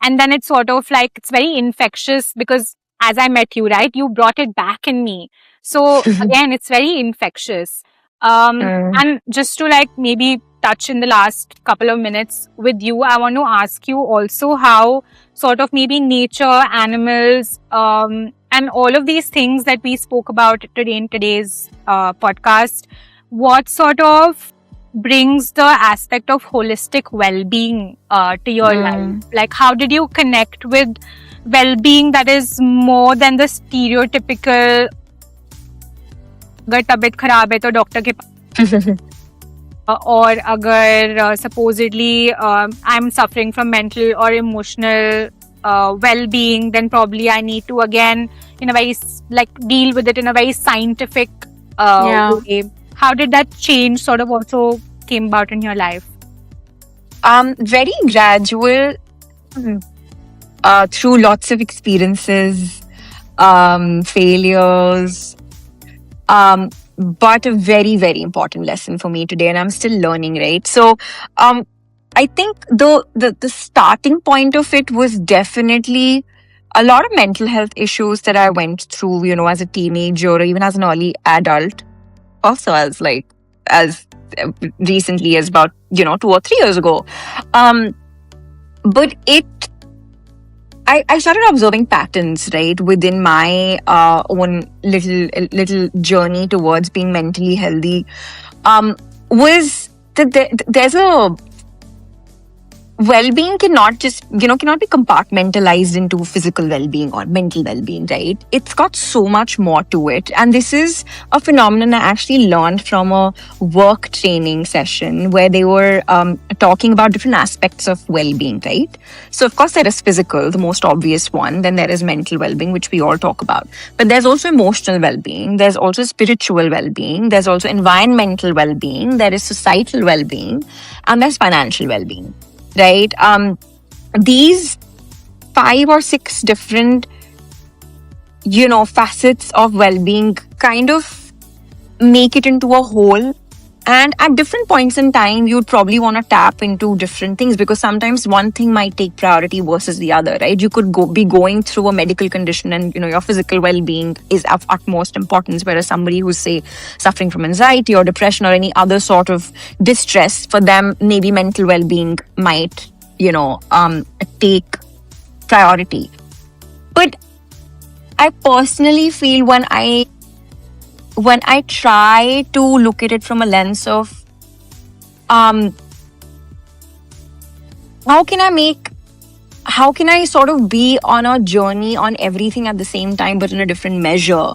S1: And then it's sort of like, it's very infectious, because as I met you, right, you brought it back in me. So again, it's very infectious. And just to like maybe touch in the last couple of minutes with you, I want to ask you also how sort of maybe nature, animals, and all of these things that we spoke about today in today's podcast, what sort of brings the aspect of holistic well-being to your life? Like, how did you connect with well-being that is more than the stereotypical अगर तबीयत खराब है तो doctor के और अगर supposedly I'm suffering from mental or emotional well-being, then probably I need to again in a very like deal with it in a very scientific way. How did that change sort of also came about in your life?
S2: Very gradual, through lots of experiences, failures, but a very important lesson for me today, and I'm still learning, right? So I think the starting point of it was definitely a lot of mental health issues that I went through, you know, as a teenager or even as an early adult. Also as recently as about, you know, 2 or 3 years ago. But I started observing patterns, right, within my own little journey towards being mentally healthy. Was that there's a well-being cannot be compartmentalized into physical well-being or mental well-being, right? It's got so much more to it. And this is a phenomenon I actually learned from a work training session where they were talking about different aspects of well-being, right? So of course there is physical, the most obvious one. Then there is mental well-being, which we all talk about. But there's also emotional well-being. There's also spiritual well-being. There's also environmental well-being. There is societal well-being. And there's financial well-being. Right? These 5 or 6 different, you know, facets of well-being kind of make it into a whole. And at different points in time, you'd probably want to tap into different things, because sometimes one thing might take priority versus the other, right? You could be going through a medical condition and, you know, your physical well-being is of utmost importance, whereas somebody who's, say, suffering from anxiety or depression or any other sort of distress, for them, maybe mental well-being might, you know, take priority. But I personally feel when I try to look at it from a lens of um how can I sort of be on a journey on everything at the same time but in a different measure,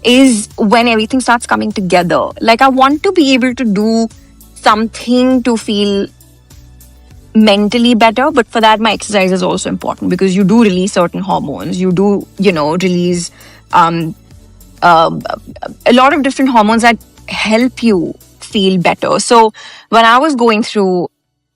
S2: is when everything starts coming together. Like, I want to be able to do something to feel mentally better, but for that my exercise is also important, because you do release certain hormones, you do release um a lot of different hormones that help you feel better. So when I was going through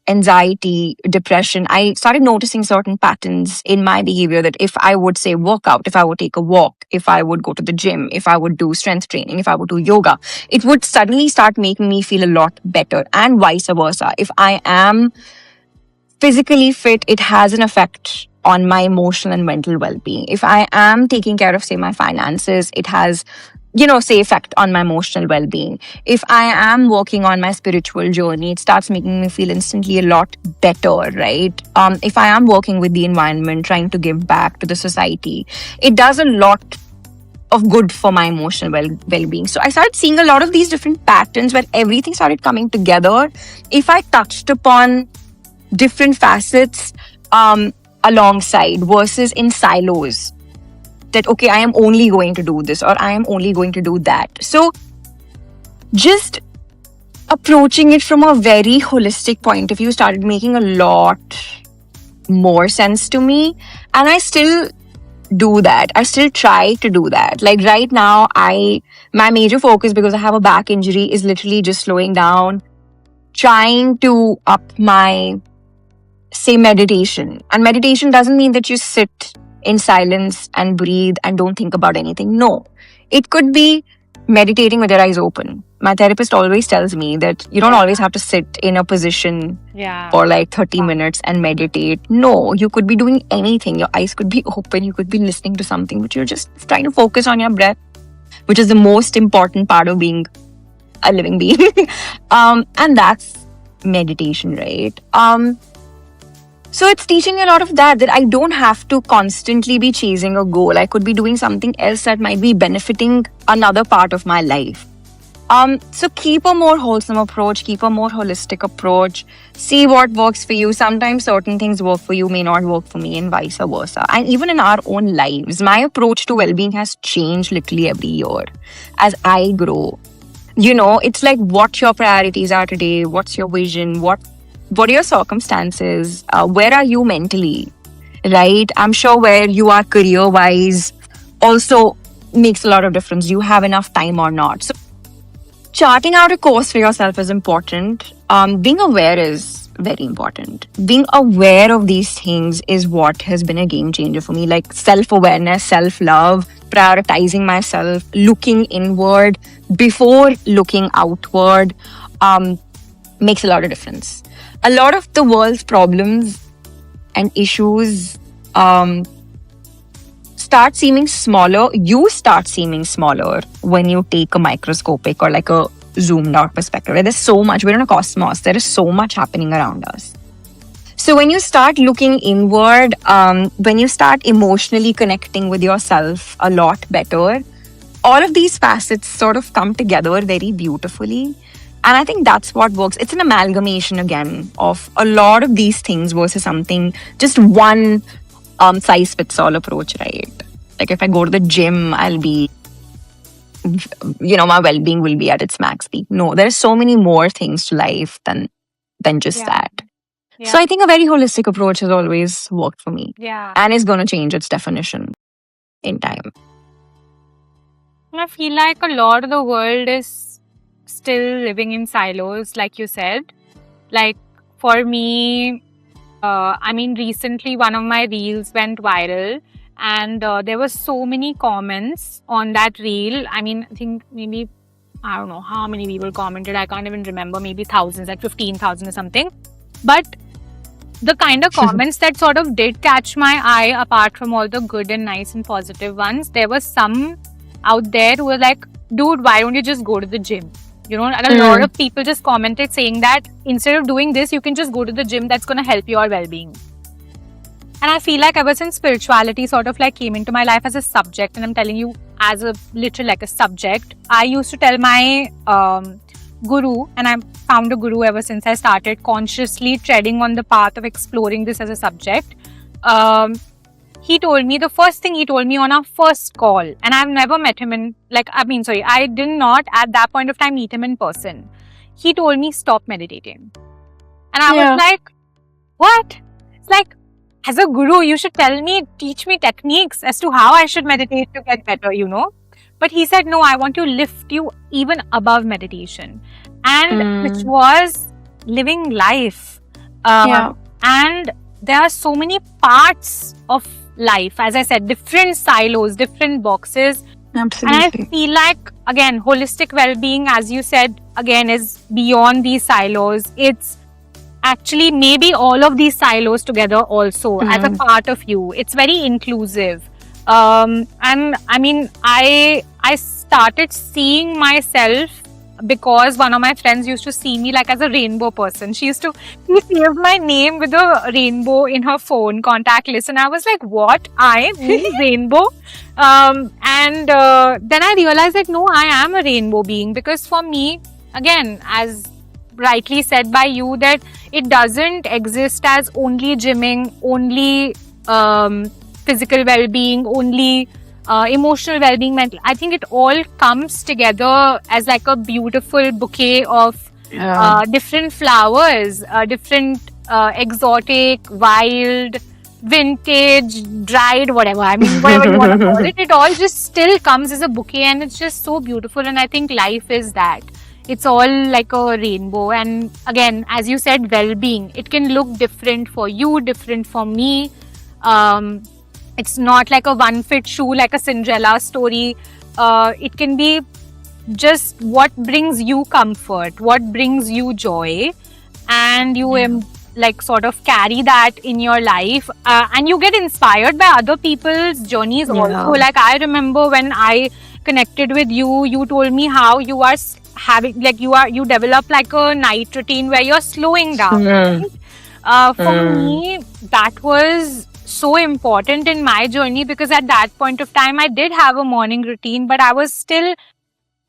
S2: anxiety, depression, I started noticing certain patterns in my behavior, that if I would say work out, if I would take a walk, if I would go to the gym, if I would do strength training, if I would do yoga, it would suddenly start making me feel a lot better, and vice versa. If I am physically fit, it has an effect on my emotional and mental well-being. If I am taking care of, say, my finances, it has say effect on my emotional well-being. If I am working on my spiritual journey, it starts making me feel instantly a lot better, right? If I am working with the environment, trying to give back to the society, it does a lot of good for my emotional well-being. So I started seeing a lot of these different patterns where everything started coming together. If I touched upon different facets alongside versus in silos, that okay, I am only going to do this, or I am only going to do that. So just approaching it from a very holistic point of view started making a lot more sense to me. And I still do that. I still try to do that. Like right now, my major focus, because I have a back injury, is literally just slowing down, trying to up my, say, meditation. And meditation doesn't mean that you sit in silence and breathe and don't think about anything. No, it could be meditating with your eyes open. My therapist always tells me that you don't always have to sit in a position for like 30 minutes and meditate. No, you could be doing anything. Your eyes could be open, you could be listening to something, but you're just trying to focus on your breath, which is the most important part of being a living being. And that's meditation, right? So it's teaching me a lot of that I don't have to constantly be chasing a goal. I could be doing something else that might be benefiting another part of my life. So keep a more wholesome approach, keep a more holistic approach, see what works for you. Sometimes certain things work for you, may not work for me, and vice versa. And even in our own lives, my approach to well-being has changed literally every year as I grow. It's like what your priorities are today, what's your vision, what are your circumstances, where are you mentally, right? I'm sure where you are career-wise also makes a lot of difference. You have enough time or not. So charting out a course for yourself is important. Being aware is very important. Being aware of these things is what has been a game changer for me. Like self-awareness, self-love, prioritizing myself, looking inward before looking outward makes a lot of difference. A lot of the world's problems and issues start seeming smaller. You start seeming smaller when you take a microscopic or like a zoomed out perspective. Where there's so much, we're in a cosmos, there is so much happening around us. So when you start looking inward, when you start emotionally connecting with yourself a lot better, all of these facets sort of come together very beautifully. And I think that's what works. It's an amalgamation again of a lot of these things versus something, just one size fits all approach, right? Like if I go to the gym, I'll be, my well-being will be at its max peak. No, there's so many more things to life than just that. Yeah. So I think a very holistic approach has always worked for me.
S1: Yeah.
S2: And is going to change its definition in time.
S1: I feel like a lot of the world is still living in silos, like you said. Like for me, recently one of my reels went viral and there were so many comments on that reel. I think maybe, I don't know how many people commented. I can't even remember, maybe thousands, like 15,000 or something. But the kind of comments that sort of did catch my eye, apart from all the good and nice and positive ones, there was some out there who were like, dude, why don't you just go to the gym? And a lot of people just commented saying that instead of doing this, you can just go to the gym. That's going to help your well-being. And I feel like ever since spirituality sort of like came into my life as a subject, and I'm telling you as a literal like a subject, I used to tell my guru, and I found a guru ever since I started consciously treading on the path of exploring this as a subject. He told me, the first thing he told me on our first call, and I've never met him in, I did not at that point of time meet him in person. He told me, stop meditating. And I was like, what? It's like, as a guru, you should teach me techniques as to how I should meditate to get better, But he said, no, I want to lift you even above meditation. And which was living life. And there are so many parts of life, as I said, different silos, different boxes.
S2: Absolutely.
S1: And I feel like, again, holistic well-being, as you said, again, is beyond these silos. It's actually maybe all of these silos together also as a part of you. It's very inclusive. And I mean, I started seeing myself because one of my friends used to see me like as a rainbow person. She saved my name with a rainbow in her phone contact list, and I was like, what? I mean rainbow? And then I realized that no, I am a rainbow being, because for me, again, as rightly said by you, that it doesn't exist as only gymming, only physical well-being, only emotional well-being, mental. I think it all comes together as like a beautiful bouquet of different flowers, different exotic, wild, vintage, dried, whatever. I mean, whatever you want to call it. It all just still comes as a bouquet, and it's just so beautiful. And I think life is that. It's all like a rainbow. And again, as you said, well-being. It can look different for you, different for me. It's not like a one-fit shoe, like a Cinderella story. It can be just what brings you comfort, what brings you joy, and you like sort of carry that in your life, and you get inspired by other people's journeys also. Like I remember when I connected with you, you told me how you are having, like you develop like a night routine where you're slowing down. Right? For me, that was so important in my journey, because at that point of time I did have a morning routine, but I was still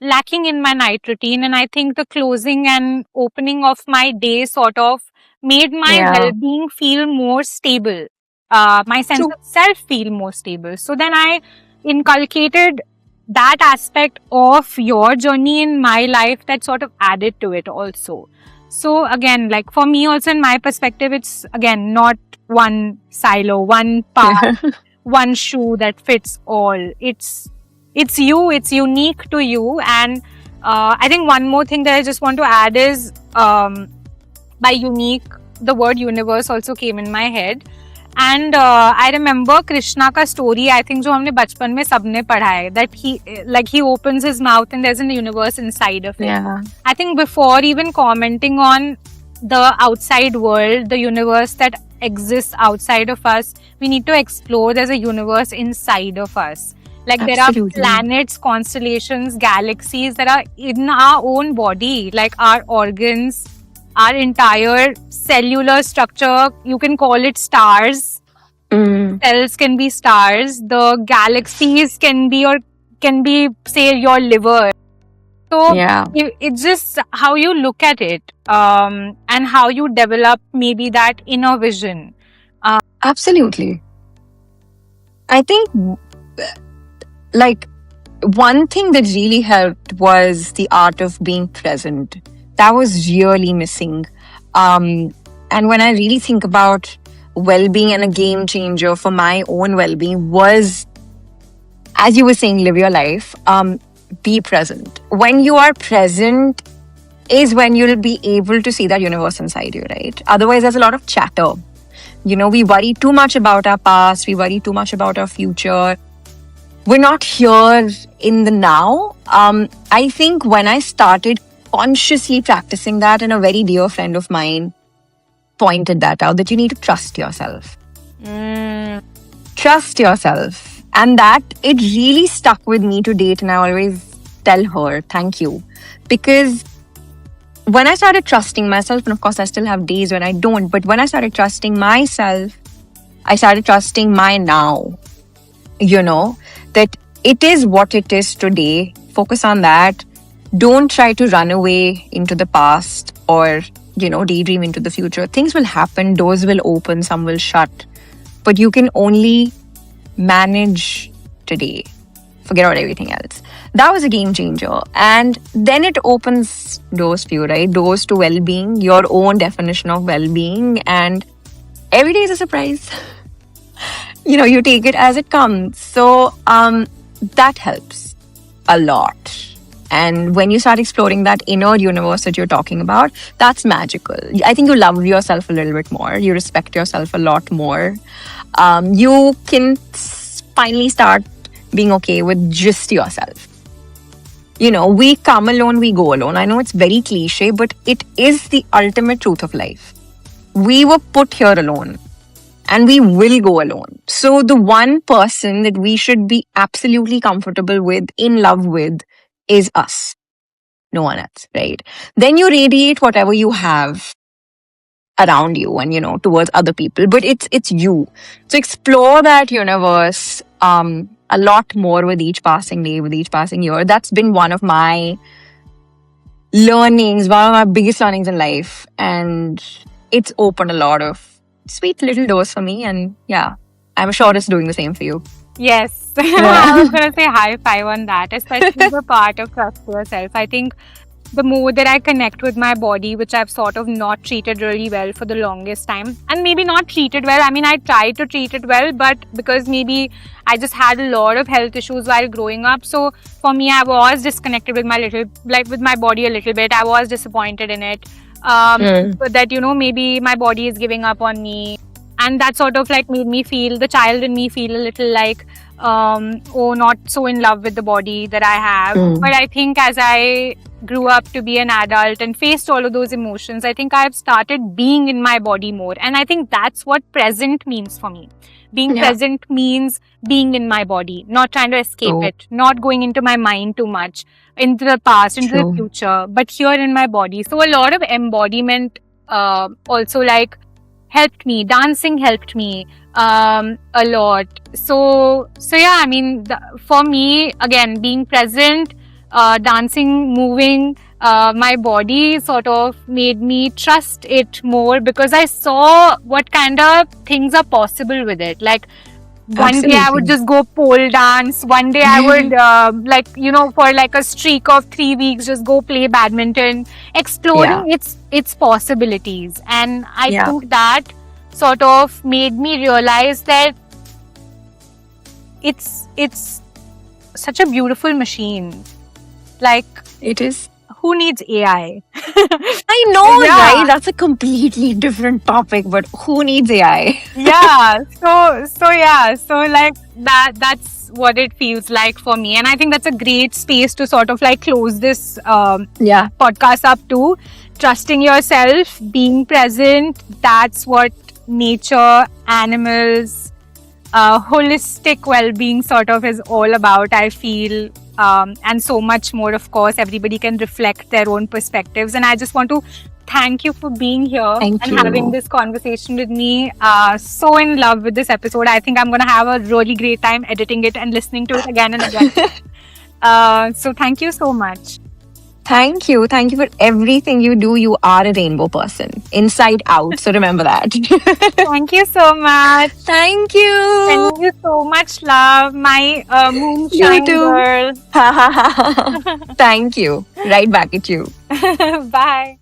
S1: lacking in my night routine. And I think the closing and opening of my day sort of made my well-being feel more stable, my sense of self feel more stable. So then I inculcated that aspect of your journey in my life that sort of added to it also. So again, like for me also, in my perspective, it's again not one silo, one part, one shoe that fits all. It's you, it's unique to you. And I think one more thing that I just want to add is, by unique, the word universe also came in my head. And I remember Krishna ka story, I think, jo humne bachpan mein sabne padha hai, that he opens his mouth and there's a universe inside of it. I think before even commenting on the outside world, the universe that exists outside of us, we need to explore there's a universe inside of us. Like there are planets, constellations, galaxies that are in our own body, like our organs, our entire cellular structure. You can call it stars. Cells can be stars. The galaxies can be say your liver. So it's just how you look at it, and how you develop maybe that inner vision.
S2: Absolutely. I think like one thing that really helped was the art of being present. That was really missing. And when I really think about well-being, and a game changer for my own well-being was, as you were saying, live your life, be present. When you are present is when you'll be able to see that universe inside you, right? Otherwise, there's a lot of chatter. We worry too much about our past. We worry too much about our future. We're not here in the now. I think when I started consciously practicing that, and a very dear friend of mine pointed that out, that you need to trust yourself. Trust yourself. And that, it really stuck with me to date, and I always tell her, thank you. Because when I started trusting myself, and of course I still have days when I don't, but when I started trusting myself, I started trusting my now, that it is what it is today. Focus on that. Don't try to run away into the past or, daydream into the future. Things will happen, doors will open, some will shut. But you can only manage today. Forget about everything else. That was a game changer. And then it opens doors for you, right? Doors to well being, your own definition of well being. And every day is a surprise. You take it as it comes. So that helps a lot. And when you start exploring that inner universe that you're talking about, that's magical. I think you love yourself a little bit more. You respect yourself a lot more. You can finally start being okay with just yourself. We come alone, we go alone. I know it's very cliche, but it is the ultimate truth of life. We were put here alone and we will go alone. So the one person that we should be absolutely comfortable with, in love with, is us. No one else, right? Then you radiate whatever you have around you and, towards other people. But it's you. So explore that universe a lot more with each passing day, with each passing year. That's been one of my learnings, one of my biggest learnings in life. And it's opened a lot of sweet little doors for me. And yeah, I'm sure it's doing the same for you.
S1: Yes. I was going to say high five on that, especially the part of trust yourself. I think the more that I connect with my body, which I've sort of not treated really well for the longest time, and maybe not treated well. I mean, I tried to treat it well, but because maybe I just had a lot of health issues while growing up. So for me, I was disconnected with with my body a little bit. I was disappointed in it. But that, maybe my body is giving up on me. And that sort of made me feel, the child in me feel a little not so in love with the body that I have. But I think as I grew up to be an adult and faced all of those emotions, I think I've started being in my body more. And I think that's what present means for me. Being present means being in my body, not trying to escape it, not going into my mind too much, into the past, into the future, but here in my body. So a lot of embodiment also helped me. Dancing helped me a lot. So yeah, I mean, for me, again, being present, dancing, moving, my body sort of made me trust it more because I saw what kind of things are possible with it. One day I would just go pole dance. One day I would, for a streak of 3 weeks, just go play badminton, exploring its possibilities. And I think that sort of made me realize that it's such a beautiful machine.
S2: It is.
S1: Who needs AI?
S2: I know, right? That's a completely different topic, but who needs AI?
S1: Yeah. That's what it feels like for me. And I think that's a great space to sort of close this podcast up to. Trusting yourself, being present. That's what nature, animals, holistic well-being sort of is all about, I feel. And so much more, of course. Everybody can reflect their own perspectives. And I just want to thank you for being here and having this conversation with me. So in love with this episode. I think I'm going to have a really great time editing it and listening to it again and again. So thank you so much.
S2: Thank you. Thank you for everything you do. You are a rainbow person, inside out. So remember that.
S1: Thank you so much.
S2: Thank you.
S1: Sending you so much love, my moonshine girl.
S2: Thank you. Right back at you.
S1: Bye.